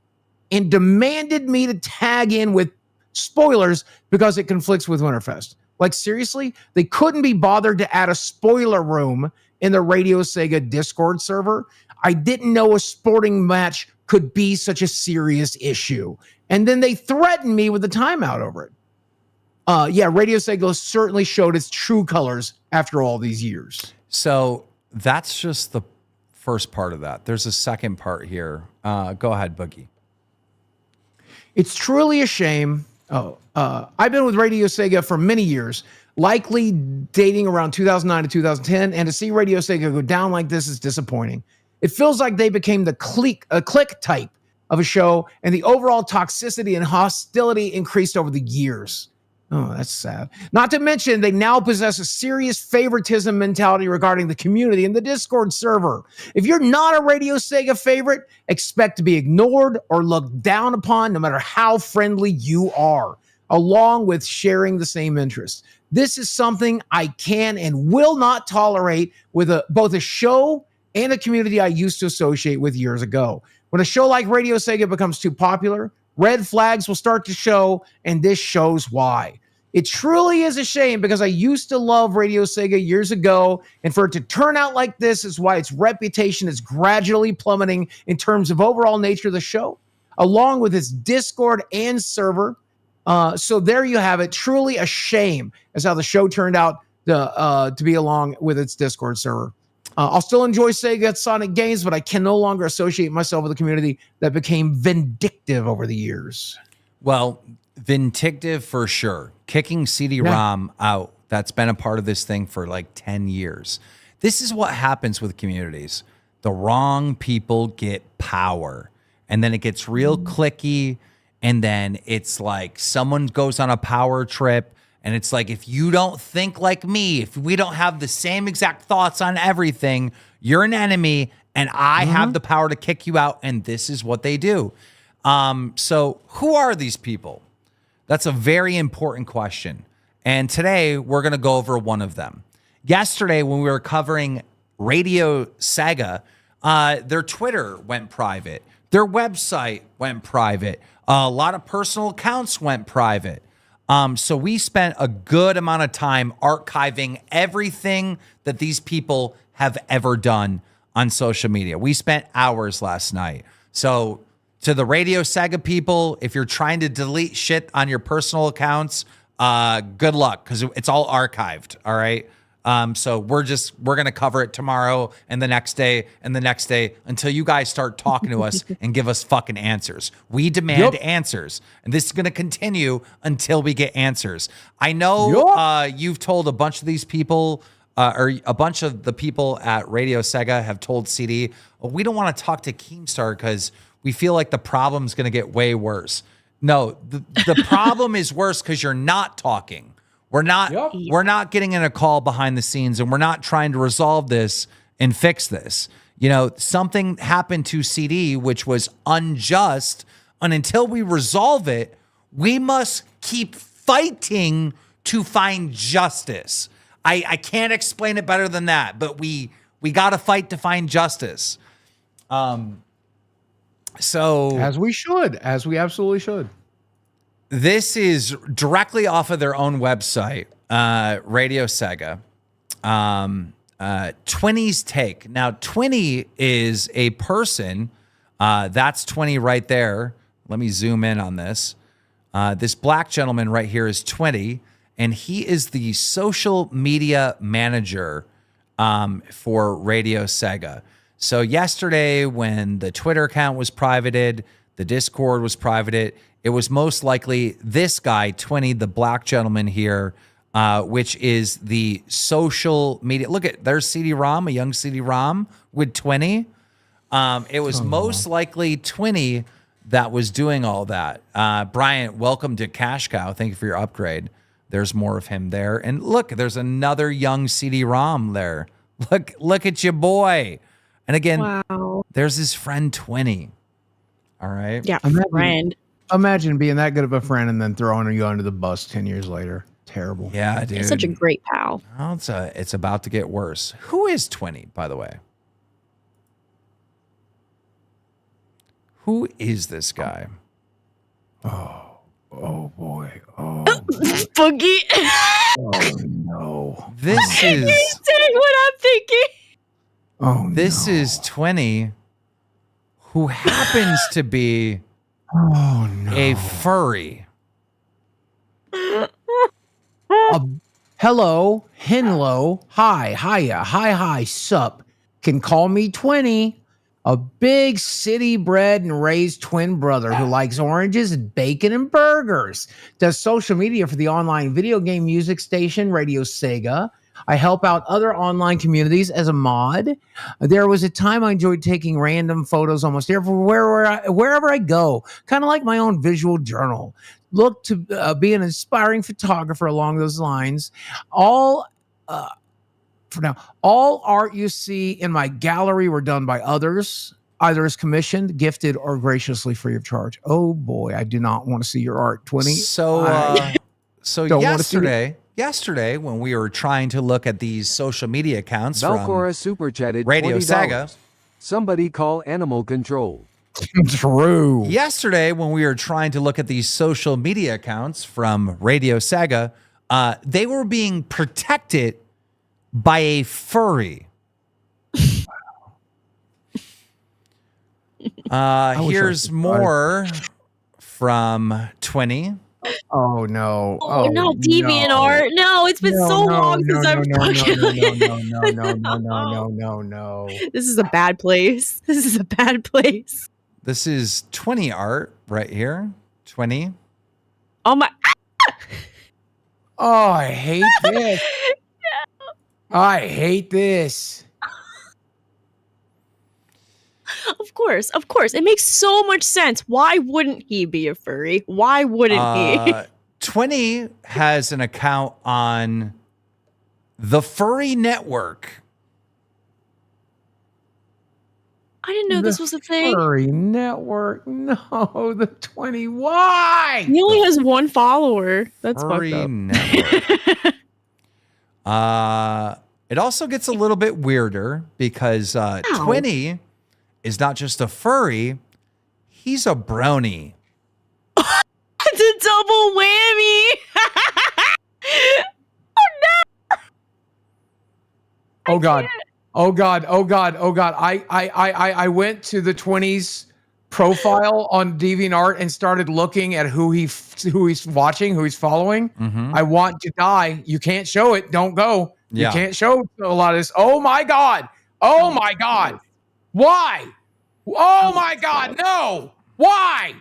and demanded me to tag in with spoilers because it conflicts with Winterfest. Like, seriously, they couldn't be bothered to add a spoiler room in the Radio Sega Discord server. I didn't know a sporting match could be such a serious issue. And then they threatened me with a timeout over it. Yeah, Radio Sega certainly showed its true colors after all these years. So that's just the first part of that. There's a second part here. Go ahead, Boogie. It's truly a shame. I've been with Radio Sega for many years, likely dating around 2009 to 2010, and to see Radio Sega go down like this is disappointing. It feels like they became the click type of a show, and the overall toxicity and hostility increased over the years. Oh, that's sad. Not to mention, they now possess a serious favoritism mentality regarding the community in the Discord server. If you're not a Radio Sega favorite, expect to be ignored or looked down upon no matter how friendly you are, along with sharing the same interests. This is something I can and will not tolerate with both a show and a community I used to associate with years ago. When a show like Radio Sega becomes too popular, red flags will start to show, and this shows why. It truly is a shame because I used to love Radio Sega years ago, and for it to turn out like this is why its reputation is gradually plummeting in terms of overall nature of the show, along with its Discord and server. So there you have it. Truly a shame as how the show turned out to be along with its Discord server. I'll still enjoy Sega Sonic games, but I can no longer associate myself with a community that became vindictive over the years. Well, vindictive for sure. Kicking CD Rom out. That's been a part of this thing for like 10 years. This is what happens with communities. The wrong people get power. And then it gets real cliquey. And then it's like someone goes on a power trip. And it's like, if you don't think like me, if we don't have the same exact thoughts on everything, you're an enemy. And I have the power to kick you out. And this is what they do. So who are these people? That's a very important question. And today we're going to go over one of them. Yesterday, when we were covering Radio Sega, their Twitter went private. Their website went private. A lot of personal accounts went private. So we spent a good amount of time archiving everything that these people have ever done on social media. We spent hours last night. So to the Radio Sega people, if you're trying to delete shit on your personal accounts, good luck, because it's all archived. All right. So we're going to cover it tomorrow and the next day and the next day until you guys start talking to us and give us fucking answers. We demand answers, and this is going to continue until we get answers. I know you've told a bunch of these people, or a bunch of the people at Radio Sega have told CD, we don't want to talk to Keemstar because we feel like the problem's going to get way worse. No, the problem is worse because you're not talking. We're not getting in a call behind the scenes, and we're not trying to resolve this and fix this. You know, something happened to CD, which was unjust, and until we resolve it, we must keep fighting to find justice. I can't explain it better than that, but we got to fight to find justice. So as we absolutely should. This is directly off of their own website, Radio Sega. Twinny's take. Now, Twinny is a person. That's Twinny right there. Let me zoom in on this. This black gentleman right here is Twinny, and he is the social media manager for Radio Sega. So yesterday, when the Twitter account was privated, the Discord was privated, it was most likely this guy, Twinny, the black gentleman here, which is the social media. Look at, there's CD Rom, a young CD Rom with Twinny. It was most likely Twinny that was doing all that. Bryant, welcome to Cash Cow. Thank you for your upgrade. There's more of him there. And look, there's another young CD Rom there. Look at your boy. And again, there's his friend Twinny. All right. Yeah, friend. Imagine being that good of a friend and then throwing you under the bus 10 years later. Terrible. Yeah, dude. He's such a great pal. Well, it's about to get worse. Who is Twinny, by the way? Who is this guy? Oh boy. Oh. Boogie. Oh no. This is He's saying what I'm thinking. Oh, this is Twinny, who happens to be a furry. Hello, Henlo, hi, hiya, hi, sup. Can call me Twinny, a big city bred and raised twin brother who likes oranges and bacon and burgers. Does social media for the online video game music station Radio Sega. I help out other online communities as a mod. There was a time I enjoyed taking random photos almost wherever I go, kind of like my own visual journal. Look to be an inspiring photographer along those lines. For now, all art you see in my gallery were done by others, either as commissioned, gifted, or graciously free of charge. Oh boy, I do not want to see your art, Twinny. So Don't yesterday, when we were trying to look at these social media accounts Valcora super chatted Radio $20. Saga. Somebody call animal control. True. Yesterday, when we were trying to look at these social media accounts from Radio Saga, they were being protected by a furry. Here's more from Twinny. Oh no! Oh, no, DeviantArt. No, it's been so long since I've No. This is a bad place. This is a bad place. This is Twinny art right here. Twinny. Oh my! Oh, I hate this. I hate this. Of course. It makes so much sense. Why wouldn't he be a furry? Why wouldn't he? Twinny has an account on the Furry Network. I didn't know this was a thing. Furry Network. No, the 20. Why? He only has one follower. That's Furry fucked up. Network. It also gets a little bit weirder because Twinny is not just a furry, he's a brony. It's a double whammy. Oh God. I went to the 20s profile on DeviantArt and started looking at who he's watching, who he's following. Mm-hmm. I want to die. You can't show it. Don't go. Yeah. You can't show a lot of this. Oh my God. Why? Oh my God. No. Why?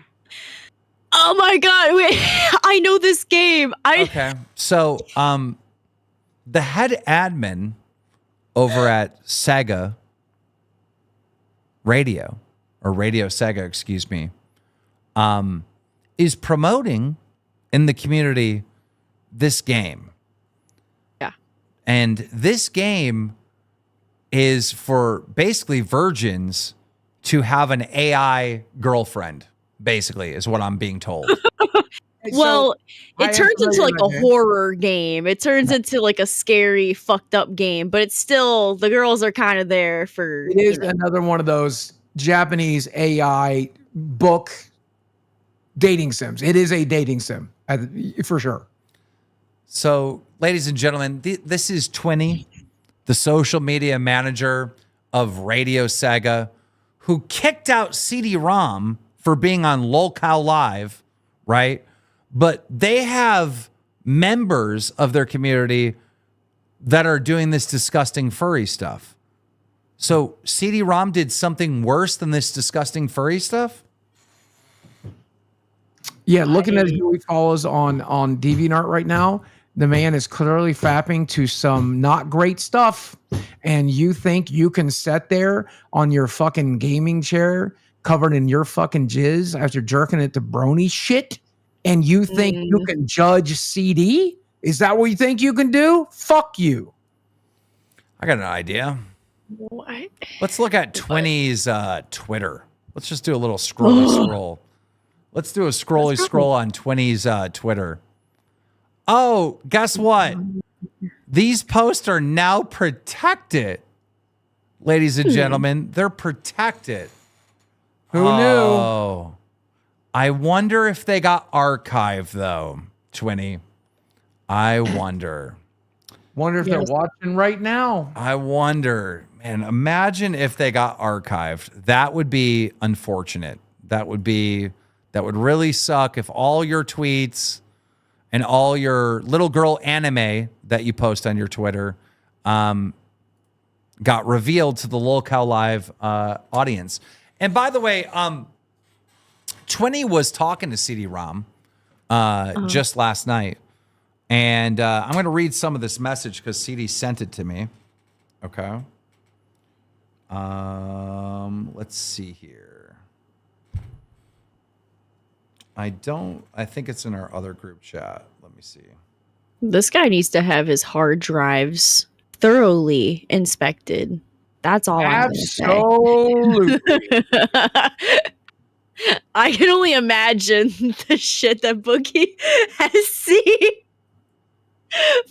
Oh my God. Wait, I know this game. Okay. So, the head admin over at Sega Radio, or Radio Sega, excuse me, is promoting in the community this game. Yeah. And this game is for basically virgins to have an AI girlfriend, basically, is what I'm being told. Well, it turns into like a horror game. It turns into like a scary, fucked up game, but it's still, the girls are kind of there for. It is another one of those Japanese AI book dating sims. It is a dating sim, for sure. So, ladies and gentlemen, this is Twinny, the social media manager of Radio Sega, who kicked out CD Rom for being on LolcowUniverse Live, right? But they have members of their community that are doing this disgusting furry stuff. So CD Rom did something worse than this disgusting furry stuff? Yeah, looking at who he follows on DeviantArt right now, The man is clearly fapping to some not great stuff, and you think you can sit there on your fucking gaming chair covered in your fucking jizz after jerking it to brony shit, and you think you can judge CD? Is that what you think you can do? Fuck you. I got an idea. What? Let's look at Twinny's Twitter. Let's just do a little scroll. Let's do a scroll on Twinny's Twitter. Oh, guess what? These posts are now protected. Ladies and gentlemen, they're protected. Who knew? Oh, I wonder if they got archived, though, Twinny. I wonder. Wonder if they're watching right now. I wonder. Man, imagine if they got archived. That would be unfortunate. That would really suck if all your tweets and all your little girl anime that you post on your Twitter got revealed to the LolcowUniverse Live audience. And by the way, Twinny was talking to CD Rom just last night. And I'm going to read some of this message because CD sent it to me. Okay. Let's see here. I think it's in our other group chat. Let me see. This guy needs to have his hard drives thoroughly inspected. That's all I'm Absolutely. I can only imagine the shit that Boogie has seen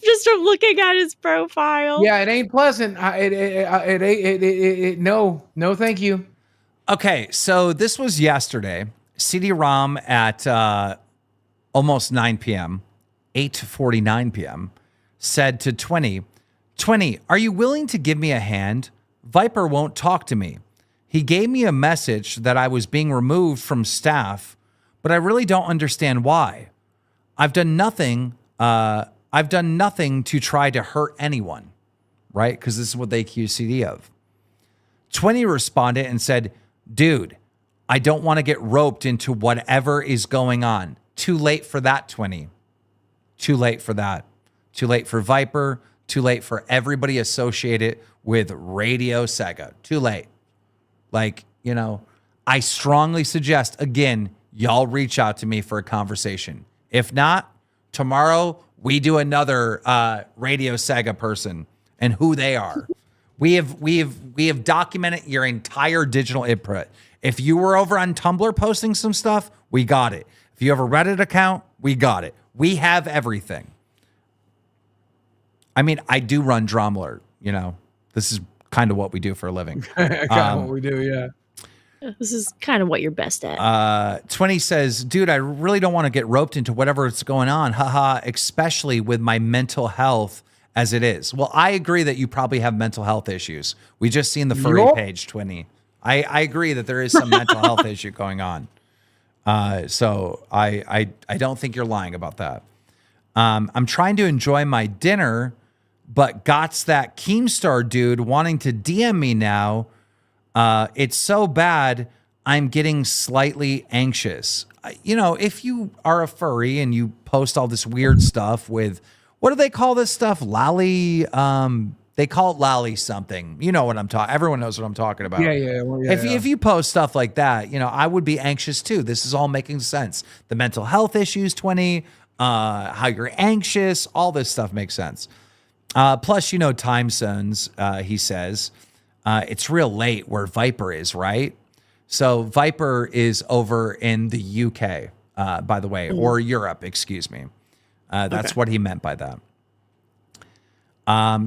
just from looking at his profile. Yeah, it ain't pleasant. No, thank you. Okay, so this was yesterday. CD Rom at almost 9 p.m., 8:49 p.m., said to Twinny, are you willing to give me a hand? Viper won't talk to me. He gave me a message that I was being removed from staff, but I really don't understand why. I've done nothing to try to hurt anyone, right? Because this is what they accuse CD of. Twinny responded and said, dude, I don't want to get roped into whatever is going on. Too late for that, Twinny. Too late for that. Too late for Viper. Too late for everybody associated with Radio Sega. Too late. Like, I strongly suggest, again, y'all reach out to me for a conversation. If not, tomorrow we do another Radio Sega person and who they are. We have documented your entire digital input. If you were over on Tumblr posting some stuff, we got it. If you have a Reddit account, we got it. We have everything. I mean, I do run Dromler, This is kind of what we do for a living. Kind of what we do, yeah. This is kind of what you're best at. Twinny says, dude, I really don't want to get roped into whatever's going on. Haha, especially with my mental health as it is. Well, I agree that you probably have mental health issues. We just seen the furry page, Twinny. I agree that there is some mental health issue going on. So I don't think you're lying about that. I'm trying to enjoy my dinner, but got's that Keemstar dude wanting to DM me now. It's so bad, I'm getting slightly anxious. If you are a furry and you post all this weird stuff with, what do they call this stuff? Lolly, they call it lolly something. You know what I'm talking. Everyone knows what I'm talking about. Yeah. Well, If you post stuff like that, I would be anxious too. This is all making sense. The mental health issues, Twinny, how you're anxious, all this stuff makes sense. Plus, time zones, he says. It's real late where Viper is, right? So Viper is over in the UK, by the way, or Europe, excuse me. That's what he meant by that.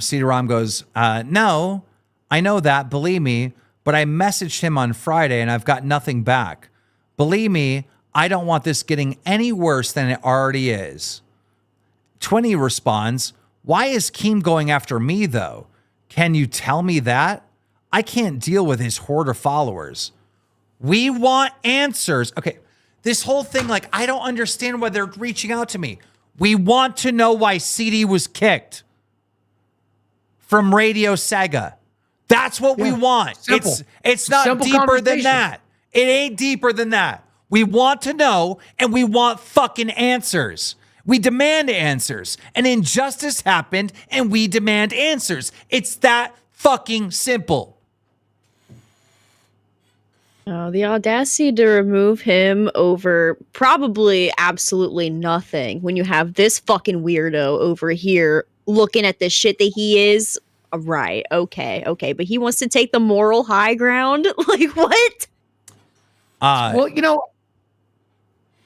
CD Rom goes, no, I know that, believe me, but I messaged him on Friday and I've got nothing back. Believe me, I don't want this getting any worse than it already is. Twinny responds, why is Keem going after me though? Can you tell me that? I can't deal with his horde of followers. We want answers. Okay, this whole thing, I don't understand why they're reaching out to me. We want to know why CD was kicked from Radio Sega. That's what we want. Simple. It's not Simple deeper than that. It ain't deeper than that. We want to know, and we want fucking answers. We demand answers. An injustice happened and we demand answers. It's that fucking simple. Oh, the audacity to remove him over probably absolutely nothing when you have this fucking weirdo over here looking at the shit that he is. Right, okay, but he wants to take the moral high ground? Like, what? Well,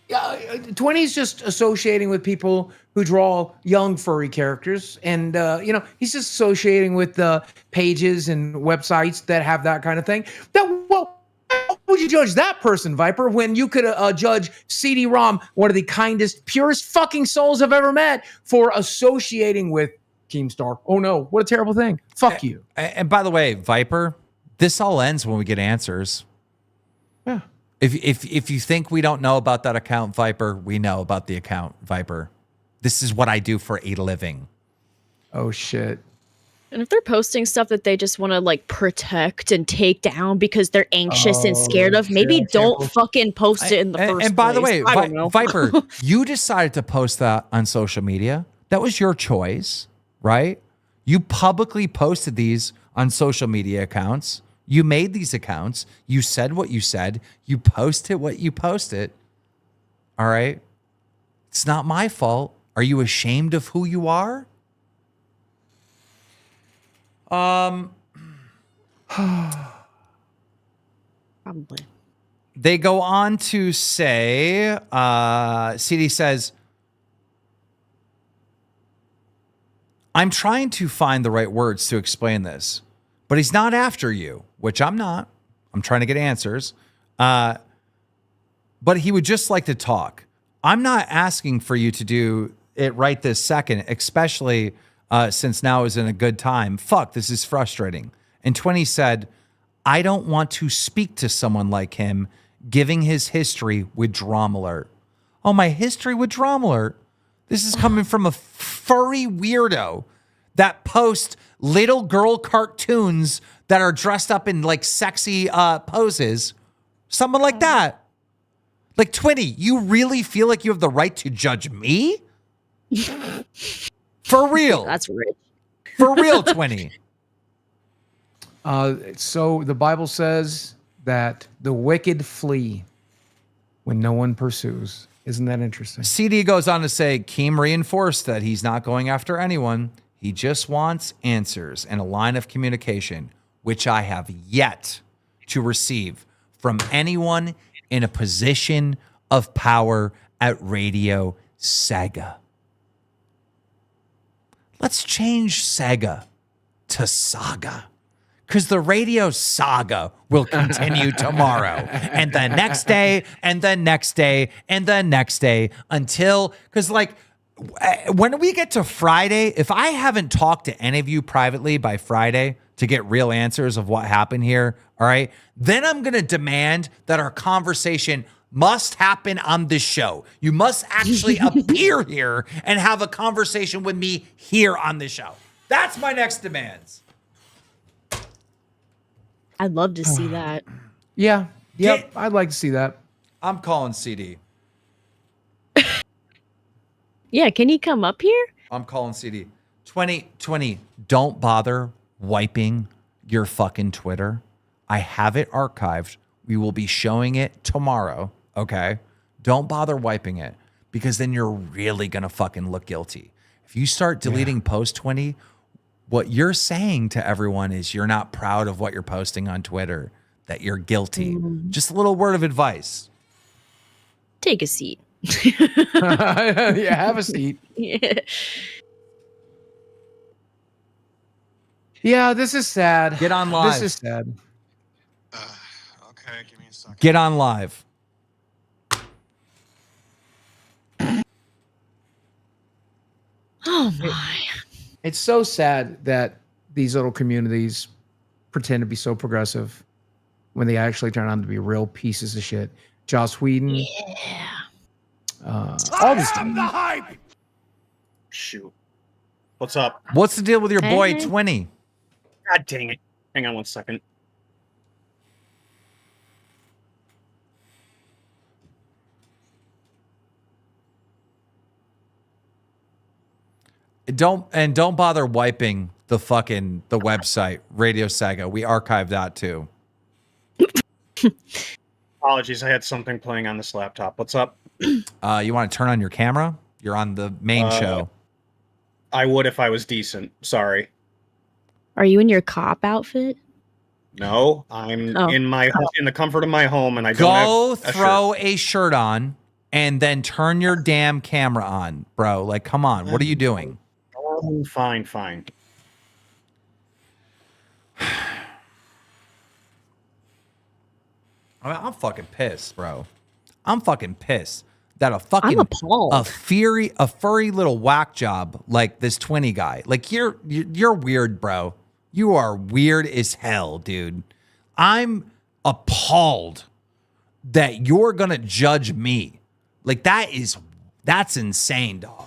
20's just associating with people who draw young furry characters, and he's just associating with the pages and websites that have that kind of thing. How would you judge that person, Viper, when you could judge CD Rom, one of the kindest, purest fucking souls I've ever met, for associating with Keemstar? Oh no, what a terrible thing. Fuck you. And by the way, Viper, this all ends when we get answers. Yeah. If you think we don't know about that account, Viper, we know about the account, Viper. This is what I do for a living. Oh shit. And if they're posting stuff that they just want to like protect and take down because they're anxious and scared of, maybe don't fucking post it in the first And by the place. way, I don't know. Viper, you decided to post that on social media. That was your choice, right? You publicly posted these on social media accounts. You made these accounts. You said what you said. You posted what you posted. All right? It's not my fault. Are you ashamed of who you are? Probably. They go on to say, CD says, I'm trying to find the right words to explain this, but he's not after you, which I'm not. I'm trying to get answers. But he would just like to talk. I'm not asking for you to do it right this second, especially since now is in a good time. Fuck, this is frustrating. And 20 said, I don't want to speak to someone like him, giving his history with drama alert. Oh, my history with drama alert. This is coming from a furry weirdo that posts little girl cartoons that are dressed up in like sexy poses. Someone like that. Like 20, you really feel like you have the right to judge me? For real. That's rich. For real, 20. So the Bible says that the wicked flee when no one pursues. Isn't that interesting? CD goes on to say, Keem reinforced that he's not going after anyone. He just wants answers and a line of communication, which I have yet to receive from anyone in a position of power at Radio Sega. Let's change Sega to Saga, because the Radio Saga will continue tomorrow and the next day and the next day and the next day until, because like when we get to Friday, if I haven't talked to any of you privately by Friday to get real answers of what happened here, all right, then I'm going to demand that our conversation must happen on this show. You must actually appear here and have a conversation with me here on the show. That's my next demands. I'd love to see that. Yeah. Yep. I'd like to see that. I'm calling CD. Yeah, can he come up here? I'm calling CD. 2020, don't bother wiping your fucking Twitter. I have it archived. We will be showing it tomorrow, okay? Don't bother wiping it, because then you're really going to fucking look guilty. If you start deleting post 20, what you're saying to everyone is you're not proud of what you're posting on Twitter, that you're guilty. Just a little word of advice. Take a seat. Yeah, have a seat. Yeah, this is sad. Get on live. This is sad. Okay, give me a second. Get on live. Oh my. It's so sad that these little communities pretend to be so progressive when they actually turn out to be real pieces of shit. Joss Whedon. Yeah. All this stuff. The hype. Shoot. What's up? What's the deal with your boy Hey. 20? God dang it. Hang on one second. Don't bother wiping the website Radio Sega. We archived that too. Apologies, I had something playing on this laptop. What's up? You want to turn on your camera? You're on the main show. I would if I was decent. Sorry. Are you in your cop outfit? No, I'm in the comfort of my home, and I Go don't have throw a shirt on and then turn your damn camera on, bro. Like, come on. What are you doing? Fine. I mean, I'm fucking pissed, bro. I'm fucking pissed that a furry little whack job like this 20 guy. Like you're weird, bro. You are weird as hell, dude. I'm appalled that you're gonna judge me. Like that's insane, dog.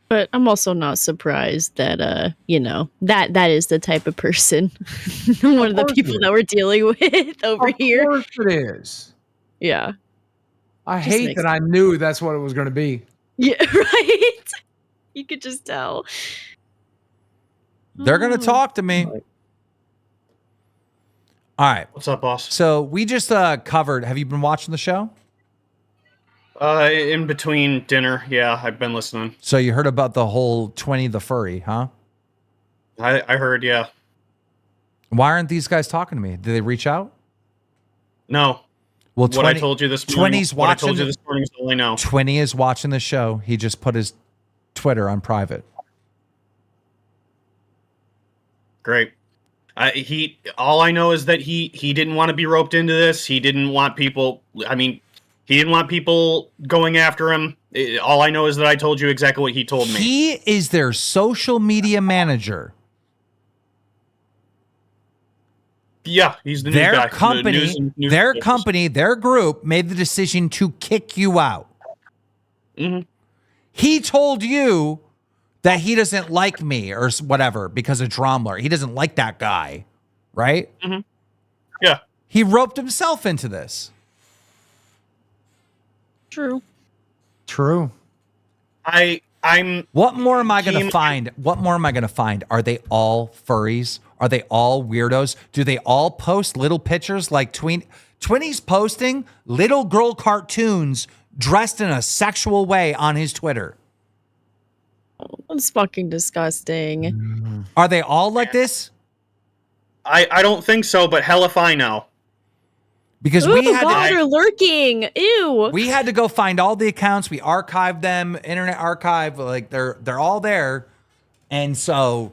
But I'm also not surprised that that is the type of person, one of the people that we're dealing with over here. Of course it is. Yeah. I hate that I knew that's what it was going to be. Yeah, right. You could just tell. They're gonna talk to me. All right. What's up, boss? So we just covered. Have you been watching the show? In between dinner, yeah, I've been listening. So you heard about the whole 20 the furry, huh? I heard, yeah. Why aren't these guys talking to me? Did they reach out? No. Well, what I told you this morning. 20's what I told watching. you this morning is all I know. 20 is watching the show. He just put his Twitter on private. Great. All I know is that he didn't want to be roped into this. He didn't want people. I mean, he didn't want people going after him. All I know is that I told you exactly what he told me. He is their social media manager. Yeah, he's the new guy. Their group made the decision to kick you out. Mm-hmm. He told you that he doesn't like me or whatever because of Dromler. He doesn't like that guy, right? Mm-hmm. Yeah. He roped himself into this. True. What more am I going to find? What more am I going to find? Are they all furries? Are they all weirdos? Do they all post little pictures like Twinny's posting little girl cartoons dressed in a sexual way on his Twitter? That's fucking disgusting. Are they all like this? I don't think so, but hell if I know. Because we had they're lurking. Ew. We had to go find all the accounts. We archived them, Internet Archive. Like they're all there. And so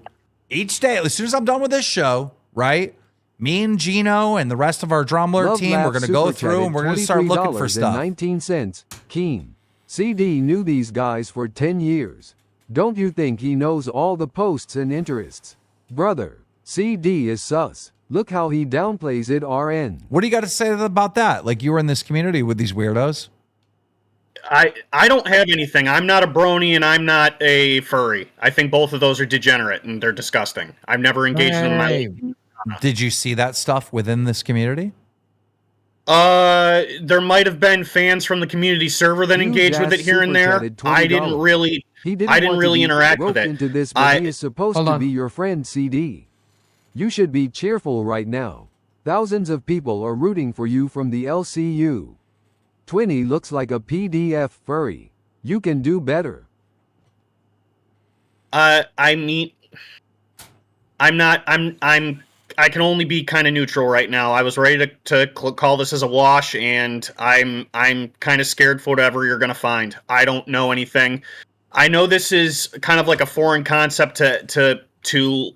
each day, as soon as I'm done with this show, right? Me and Gino and the rest of our Drumler team, we're gonna go through and we're gonna start looking for stuff. 19 cents. Keem. CD knew these guys for 10 years. Don't you think he knows all the posts and interests? Brother, CD is sus. Look how he downplays it, RN. What do you got to say about that? Like you were in this community with these weirdos? I don't have anything. I'm not a brony and I'm not a furry. I think both of those are degenerate and they're disgusting. I've never engaged in my life. Did you see that stuff within this community? There might have been fans from the community server that engaged with it here and there. I didn't really interact with it. Into this, but he is supposed to be your friend, CD. You should be cheerful right now. Thousands of people are rooting for you from the LCU. Twinny looks like a PDF furry. You can do better. I can only be kind of neutral right now. I was ready to call this as a wash, and I'm kind of scared for whatever you're gonna find. I don't know anything. I know this is kind of like a foreign concept to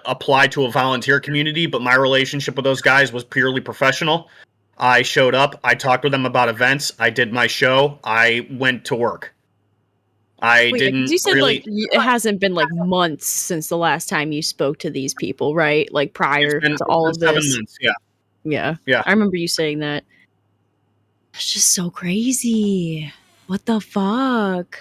apply to a volunteer community, but my relationship with those guys was purely professional. I showed up, I talked with them about events, I did my show, I went to work. You said like it hasn't been like months since the last time you spoke to these people, right? Like prior to all of this. 7 months, yeah. Yeah. I remember you saying that. It's just so crazy. What the fuck?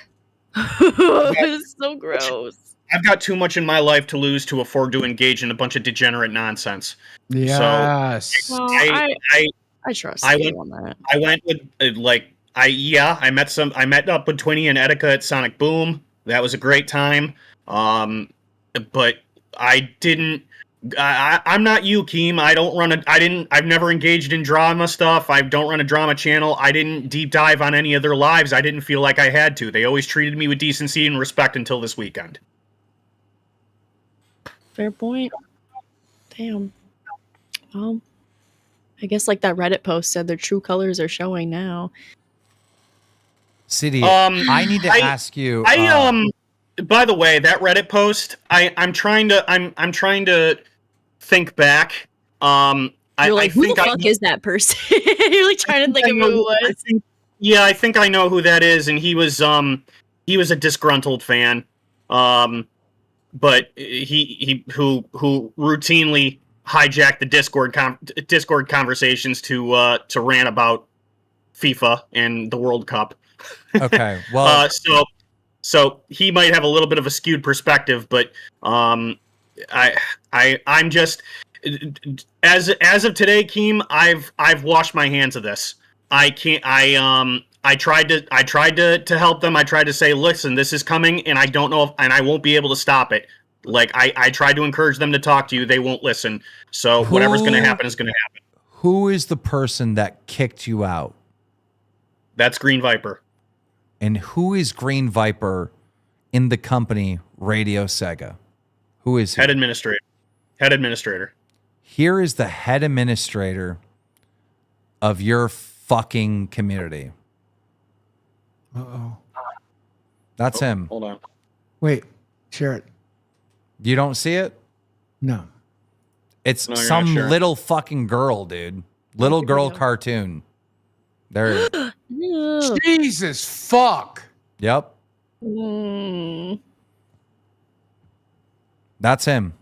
It's so gross. I've got too much in my life to lose to afford to engage in a bunch of degenerate nonsense. Yes. So I trust you on that. I went with I met up with Twinny and Etika at Sonic Boom. That was a great time. But I didn't. I'm not you, Keem. I've never engaged in drama stuff. I don't run a drama channel. I didn't deep dive on any of their lives. I didn't feel like I had to. They always treated me with decency and respect until this weekend. Fair point. Damn. Well, I guess like that Reddit post said, their true colors are showing now. CD, I need to ask you. By the way, that Reddit post, I'm trying to think back. You're like, who the fuck is that person? You're like trying to think of who it was. Yeah, I think I know who that is, and he was a disgruntled fan. But he who routinely hijacked the Discord conversations to rant about FIFA and the World Cup. Okay, well, so he might have a little bit of a skewed perspective, but I'm just as of today, Keem, I've washed my hands of this. I can't. I tried to help them. I tried to say, listen, this is coming, and I don't know and I won't be able to stop it. Like I tried to encourage them to talk to you, they won't listen. So whatever's going to happen is going to happen. Who is the person that kicked you out? That's Green Viper. And who is Green Viper in the company Radio Sega? Who is he? Head administrator. Here is the head administrator of your fucking community. Uh-oh. That's him. Hold on. Wait, share it. You don't see it? No. It's No, you're some not sure. little fucking girl, dude. Little girl cartoon. There it is. Jesus fuck. Yep. That's him.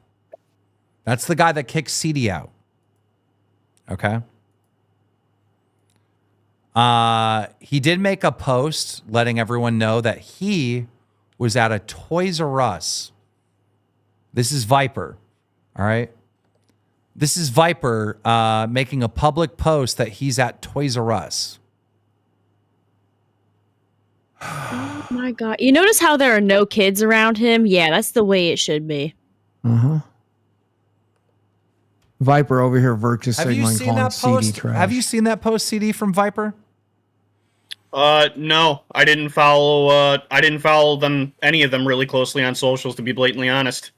That's the guy that kicked CD out. Okay. He did make a post letting everyone know that he was at a Toys R Us. This is Viper. All right. This is Viper making a public post that he's at Toys R Us. Oh my god. You notice how there are no kids around him? Yeah, that's the way it should be. Uh-huh. Viper over here virtue Have you signaling seen calling that CD post? trash. Have you seen that post, CD, from Viper? No, I didn't follow them, any of them really closely on socials, to be blatantly honest.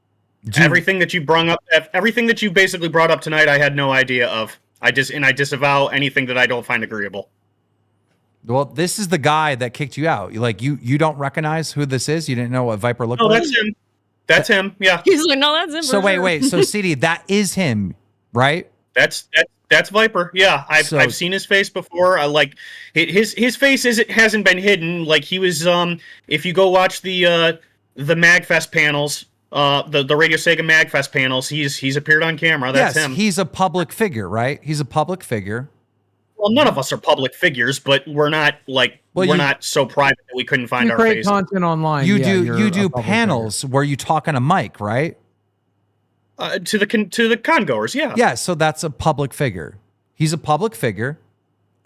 Everything that you basically brought up tonight, I had no idea of. I disavow anything that I don't find agreeable. Well, this is the guy that kicked you out. You don't recognize who this is? You didn't know what Viper looked No, like? that's him. That's him. Yeah. He's like, no, that's him. So for sure. wait. So CD, that is him, right? That's Viper. Yeah, I've seen his face before. I like his face hasn't been hidden. Like he was if you go watch the Magfest panels, the Radio Sega Magfest panels, he's appeared on camera. That's him. He's a public figure, right? He's a public figure. Well, none of us are public figures, but we're not not so private that we couldn't find You our create faces. content online. You you're do a public panels where you talk on a mic, right? To the congoers, yeah. Yeah, so that's a public figure. He's a public figure.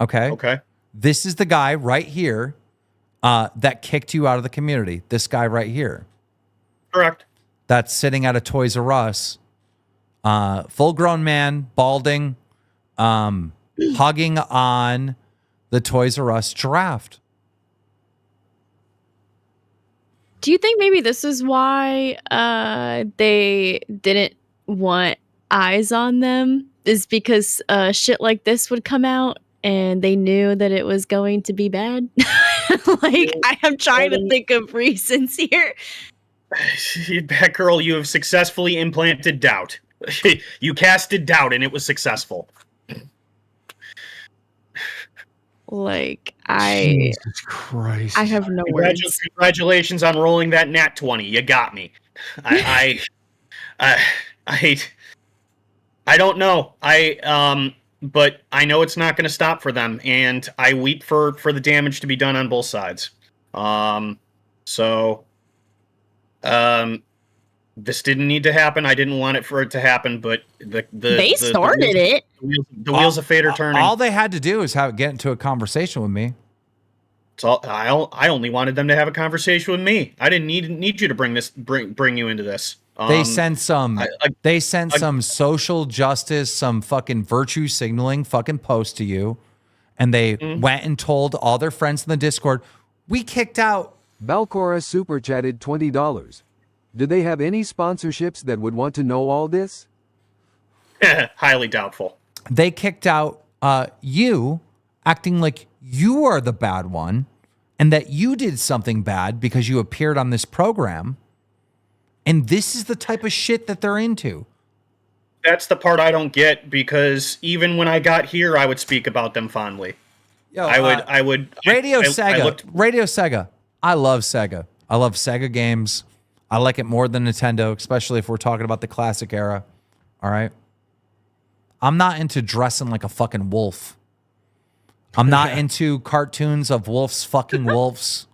Okay. Okay. This is the guy right here that kicked you out of the community. This guy right here. Correct. That's sitting at a Toys R Us. Full grown man, balding, hugging on the Toys R Us draft. Do you think maybe this is why they didn't want eyes on them? Is because shit like this would come out and they knew that it was going to be bad? Like, I am trying to think of reasons here. Batgirl, you have successfully implanted doubt. You casted doubt and it was successful. Like, Jesus Christ. I have no words. Congratulations on rolling that nat 20. You got me. I don't know. But I know it's not going to stop for them, and I weep for the damage to be done on both sides. This didn't need to happen. I didn't want it for it to happen, but they started it. The wheels of fate are turning. All they had to do is get into a conversation with me. So I only wanted them to have a conversation with me. I didn't need you to bring you into this. They sent some some social justice, some fucking virtue signaling fucking post to you, and they went and told all their friends in the Discord, we kicked out. Balcora super chatted $20. Do they have any sponsorships that would want to know all this? Highly doubtful. They kicked out you, acting like you are the bad one, and that you did something bad because you appeared on this program. And this is the type of shit that they're into. That's the part I don't get, because even when I got here, I would speak about them fondly. Yo, I would. Radio Sega. I love Sega. I love Sega games. I like it more than Nintendo, especially if we're talking about the classic era. All right. I'm not into dressing like a fucking wolf. I'm not into cartoons of wolves fucking wolves.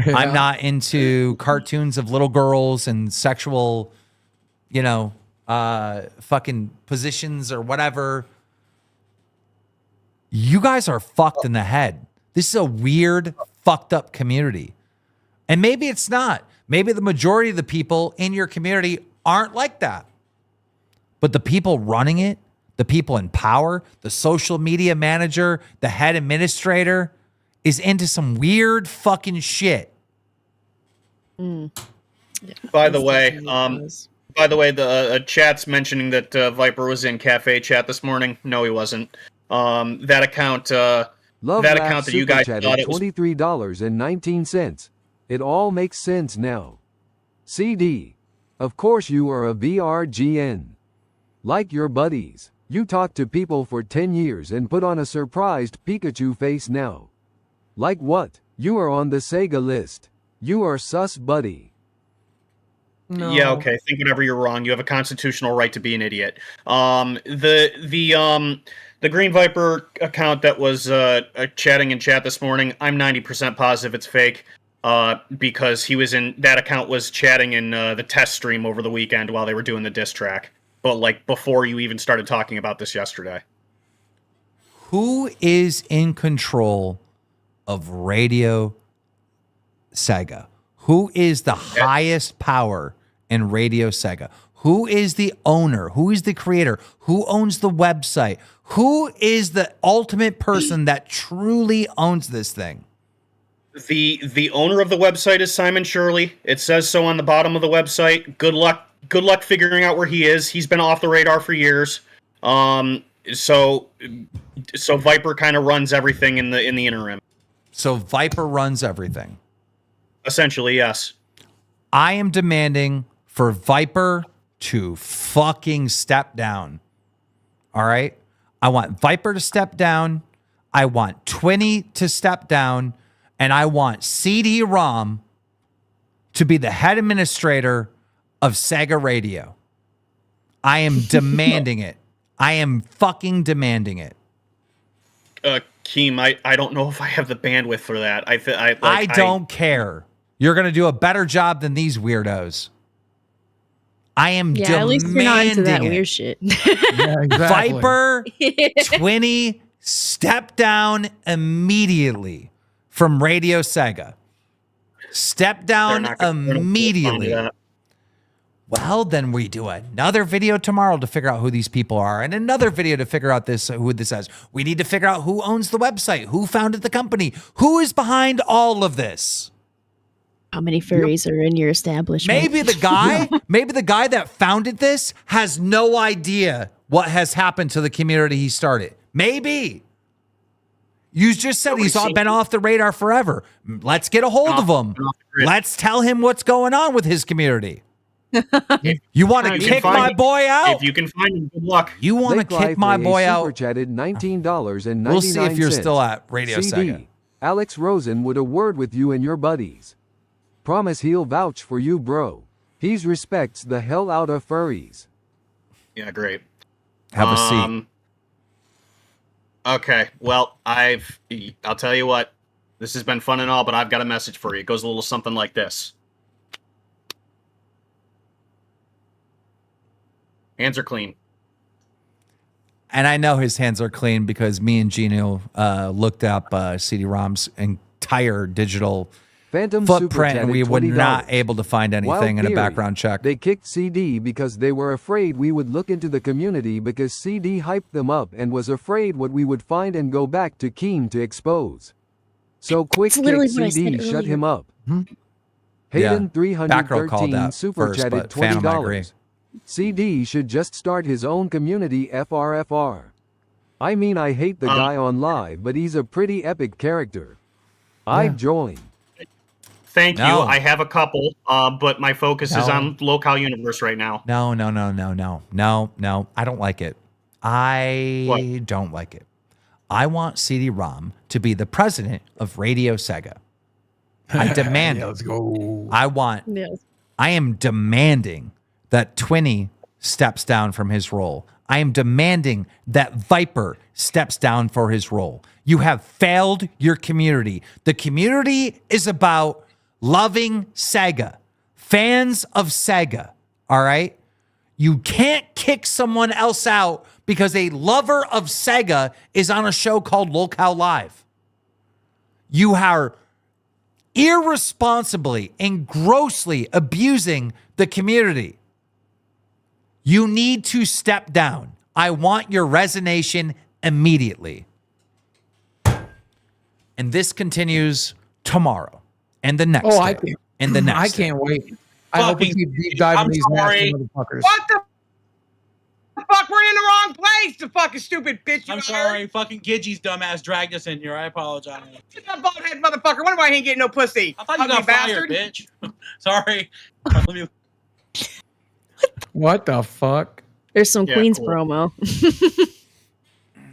Yeah. I'm not into cartoons of little girls and sexual, fucking positions or whatever. You guys are fucked in the head. This is a weird, fucked up community. And maybe it's not. Maybe the majority of the people in your community aren't like that. But the people running it, the people in power, the social media manager, the head administrator is into some weird fucking shit. By the way, the chat's mentioning that Viper was in cafe chat this morning. No, he wasn't. That account, that you guys thought it was $23.19. It all makes sense now. CD. Of course you are a VRGN. Like your buddies, you talked to people for 10 years and put on a surprised Pikachu face now. Like what? You are on the Sega list. You are sus, buddy. No. Yeah, okay. Think whatever you're wrong. You have a constitutional right to be an idiot. The Green Viper account that was chatting in chat this morning, I'm 90% positive it's fake. Because that account was chatting in the test stream over the weekend while they were doing the diss track. But like before you even started talking about this yesterday. Who is in control of Radio Sega? Who is the highest power in Radio Sega? Who is the owner? Who is the creator? Who owns the website? Who is the ultimate person that truly owns this thing? The owner of the website is Simon Shirley. It says so on the bottom of the website. Good luck figuring out where he is. He's been off the radar for years. So Viper kind of runs everything in the interim. So Viper runs everything. Essentially, yes. I am demanding for Viper to fucking step down. All right? I want Viper to step down. I want Twinny to step down. And I want CD Rom to be the head administrator of Sega Radio. I am demanding it. I am fucking demanding it. Keem, I don't know if I have the bandwidth for that. I don't care. You're going to do a better job than these weirdos. I am demanding at least you're not into that it. weird shit. Yeah, exactly. Viper, Twinny, step down immediately from Radio Sega. Step down immediately. Well, then we do another video tomorrow to figure out who these people are, and another video to figure out who this is. We need to figure out who owns the website, who founded the company, who is behind all of this. How many furries are in your establishment? Maybe the guy that founded this has no idea what has happened to the community he started. Maybe. You just said he's been off the radar forever. Let's get a hold of him. Let's tell him what's going on with his community. You want to kick my boy out? If you can find him, good luck. You want to kick my boy out? Chatted $19.99. We'll see if you're still at Radio CD. Sega. Alex Rosen would a word with you and your buddies. Promise he'll vouch for you, bro. He's respects the hell out of furries. Yeah, great. Have a seat. Okay, well, I'll tell you what. This has been fun and all, but I've got a message for you. It goes a little something like this. Hands are clean. And I know his hands are clean because me and Gino looked up CD Rom's entire entire digital Phantom Super footprint, and we chatted were $20. not able to find anything Wild in a theory. background check. They kicked CD because they were afraid we would look into the community because CD hyped them up and was afraid what we would find and go back to Keem to expose. So quick kick literally what I CD said shut earlier. him up. Yeah. Hayden Batgirl called 313 that super first, chatted but Phantom, I agree. $20. CD should just start his own community FRFR. I mean, I hate the guy on live, but he's a pretty epic character. I'd join. Thank you. No. I have a couple, but my focus is No. on LolcowUniverse right now. No. I don't like it. I don't like it. I want CD Rom to be the president of Radio Sega. I demand it. Let's go. I am demanding that Twinny steps down from his role. I am demanding that Viper steps down for his role. You have failed your community. The community is about loving Sega, fans of Sega, all right? You can't kick someone else out because a lover of Sega is on a show called Lolcow Live. You are irresponsibly and grossly abusing the community. You need to step down. I want your resignation immediately. And this continues tomorrow and the next day and the next I day. can't wait. I hope we keep deep diving these nasty motherfuckers. What the fuck? We're in the wrong place. The fucking stupid bitch. I'm sorry. Fucking Gidgey's dumbass dragged us in here. I apologize. Get that bald head motherfucker. Wonder why he ain't getting no pussy. I thought you got fired, bitch. Sorry. Let me... What the fuck? There's some Yeah, Queens cool. promo.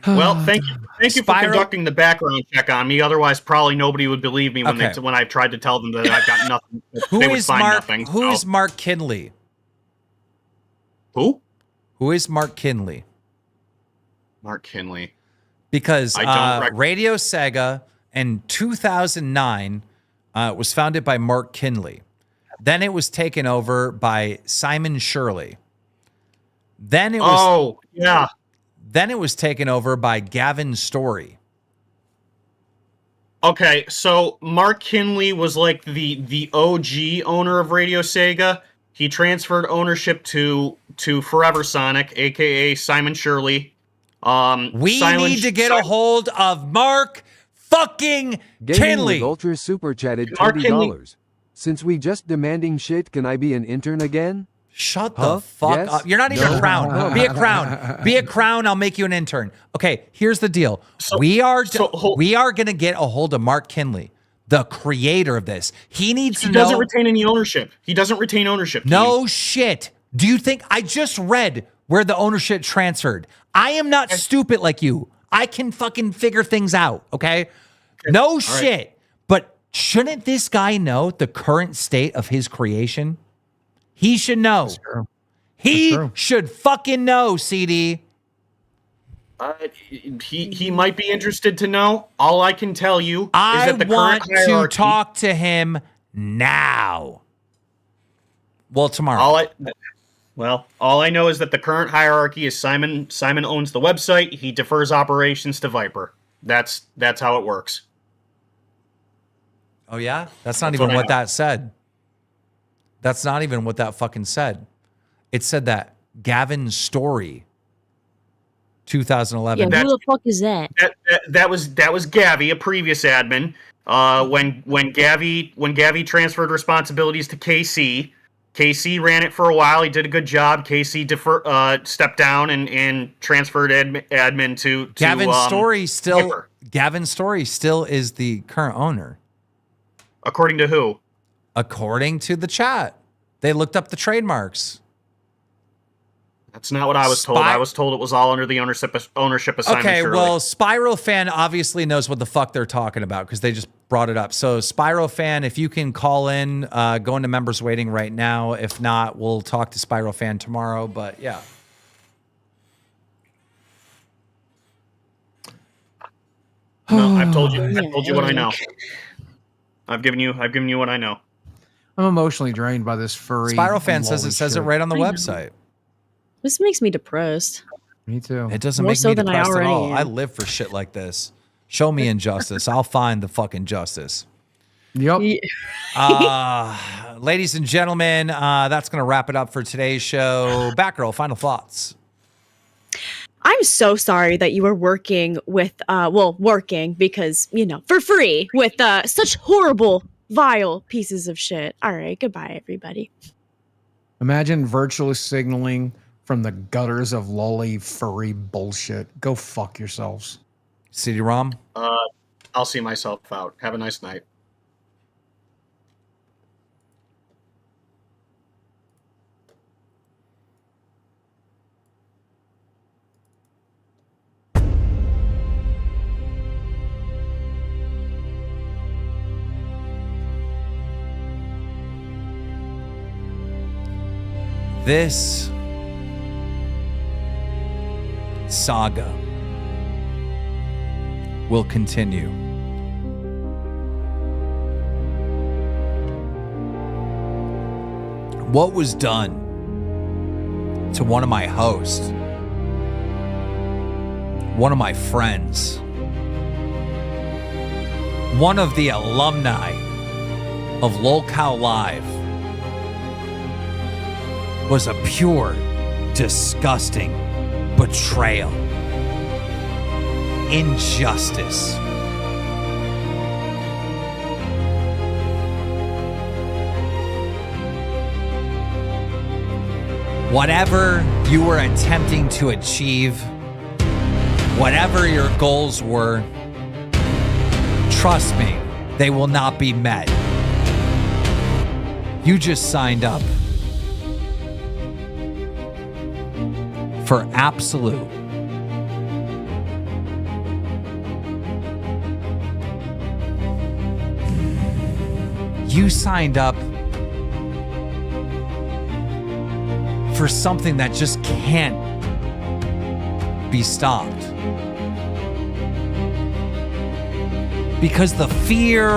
Well, thank you for Spiral- conducting the background check on me. Otherwise, probably nobody would believe me when Okay. when I tried to tell them that I've got nothing. Who they would is find Mark? nothing. Who so- is Mark Kinley? Who? Who is Mark Kinley? Mark Kinley. Because I don't Radio Sega in 2009 was founded by Mark Kinley. Then it was taken over by Simon Shirley. Then it was Then it was taken over by Gavin Story. Okay, so Mark Kinley was like the OG owner of Radio Sega. He transferred ownership to Forever Sonic, aka Simon Shirley. We need to get a hold of Mark fucking Gaming Kinley. with Ultra super chatted Mark $20. Kinley. Since we just demanding shit, can I be an intern again? Shut Huh? the fuck Yes? up. You're not even No? a crown. Be a crown. Be a crown. I'll make you an intern. Okay, here's the deal. We are going to get a hold of Mark Kinley, the creator of this. He needs to He know. doesn't retain any ownership. He doesn't retain ownership. No shit. Do you think I just read where the ownership transferred? I am not stupid like you. I can fucking figure things out, okay? No shit. But shouldn't this guy know the current state of his creation? He should know. He should fucking know, CD. He might be interested to know. All I can tell you is I that the want current to hierarchy. talk to him now. Well, tomorrow. All I know is that the current hierarchy is Simon owns the website. He defers operations to Viper. That's how it works. Oh, yeah? That's not That's even what I what know. that said. That's not even what that fucking said. It said that Gavin Story, 2011. Yeah, who the fuck is that? That was Gavi, a previous admin. When Gavi transferred responsibilities to KC, KC ran it for a while. He did a good job. KC stepped down and transferred admin to Gavin Story still. Viper. Gavin Story still is the current owner. According to who? According to the chat, they looked up the trademarks. That's not what I was told. I was told it was all under the ownership of Simon Okay, Shirley. well, Spiral Fan obviously knows what the fuck they're talking about because they just brought it up. So, Spiral Fan, if you can call in, go into members waiting right now. If not, we'll talk to Spiral Fan tomorrow. But yeah. No, I've told you what I know. I've given you what I know. I'm emotionally drained by this furry. Spiral Fan says lolly it says shit. it right on the I know. website. This makes me depressed. Me too. It doesn't More make so me than I depressed at already all. am. I live for shit like this. Show me injustice. I'll find the fucking justice. Yep. Ladies and gentlemen, that's going to wrap it up for today's show. Batgirl, final thoughts. I'm so sorry that you were working with, working because, for free with such horrible, vile pieces of shit. All right, goodbye, everybody. Imagine virtual signaling from the gutters of lolly furry bullshit. Go fuck yourselves. CD Rom? I'll see myself out. Have a nice night. This saga will continue. What was done to one of my hosts, one of my friends, one of the alumni of LolcowUniverse Live was a pure, disgusting betrayal. Injustice. Whatever you were attempting to achieve, whatever your goals were, trust me, they will not be met. You just signed up for absolute you signed up for something that just can't be stopped. Because the fear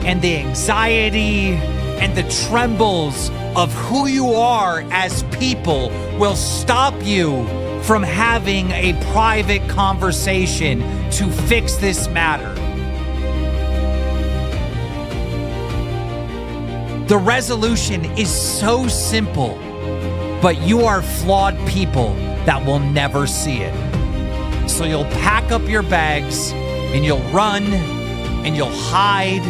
and the anxiety and the trembles of who you are as people will stop you from having a private conversation to fix this matter. The resolution is so simple, but you are flawed people that will never see it. So you'll pack up your bags and you'll run and you'll hide.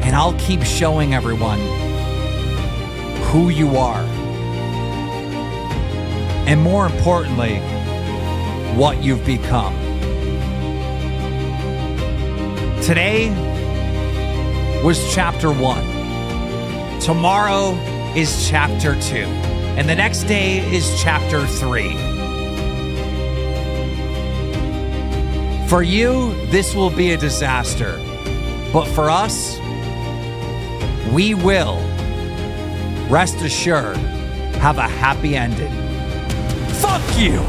And I'll keep showing everyone who you are. And more importantly, what you've become. Today was chapter 1. Tomorrow is chapter 2. And the next day is chapter 3. For you, this will be a disaster. But for us, we will, rest assured, have a happy ending. Fuck you!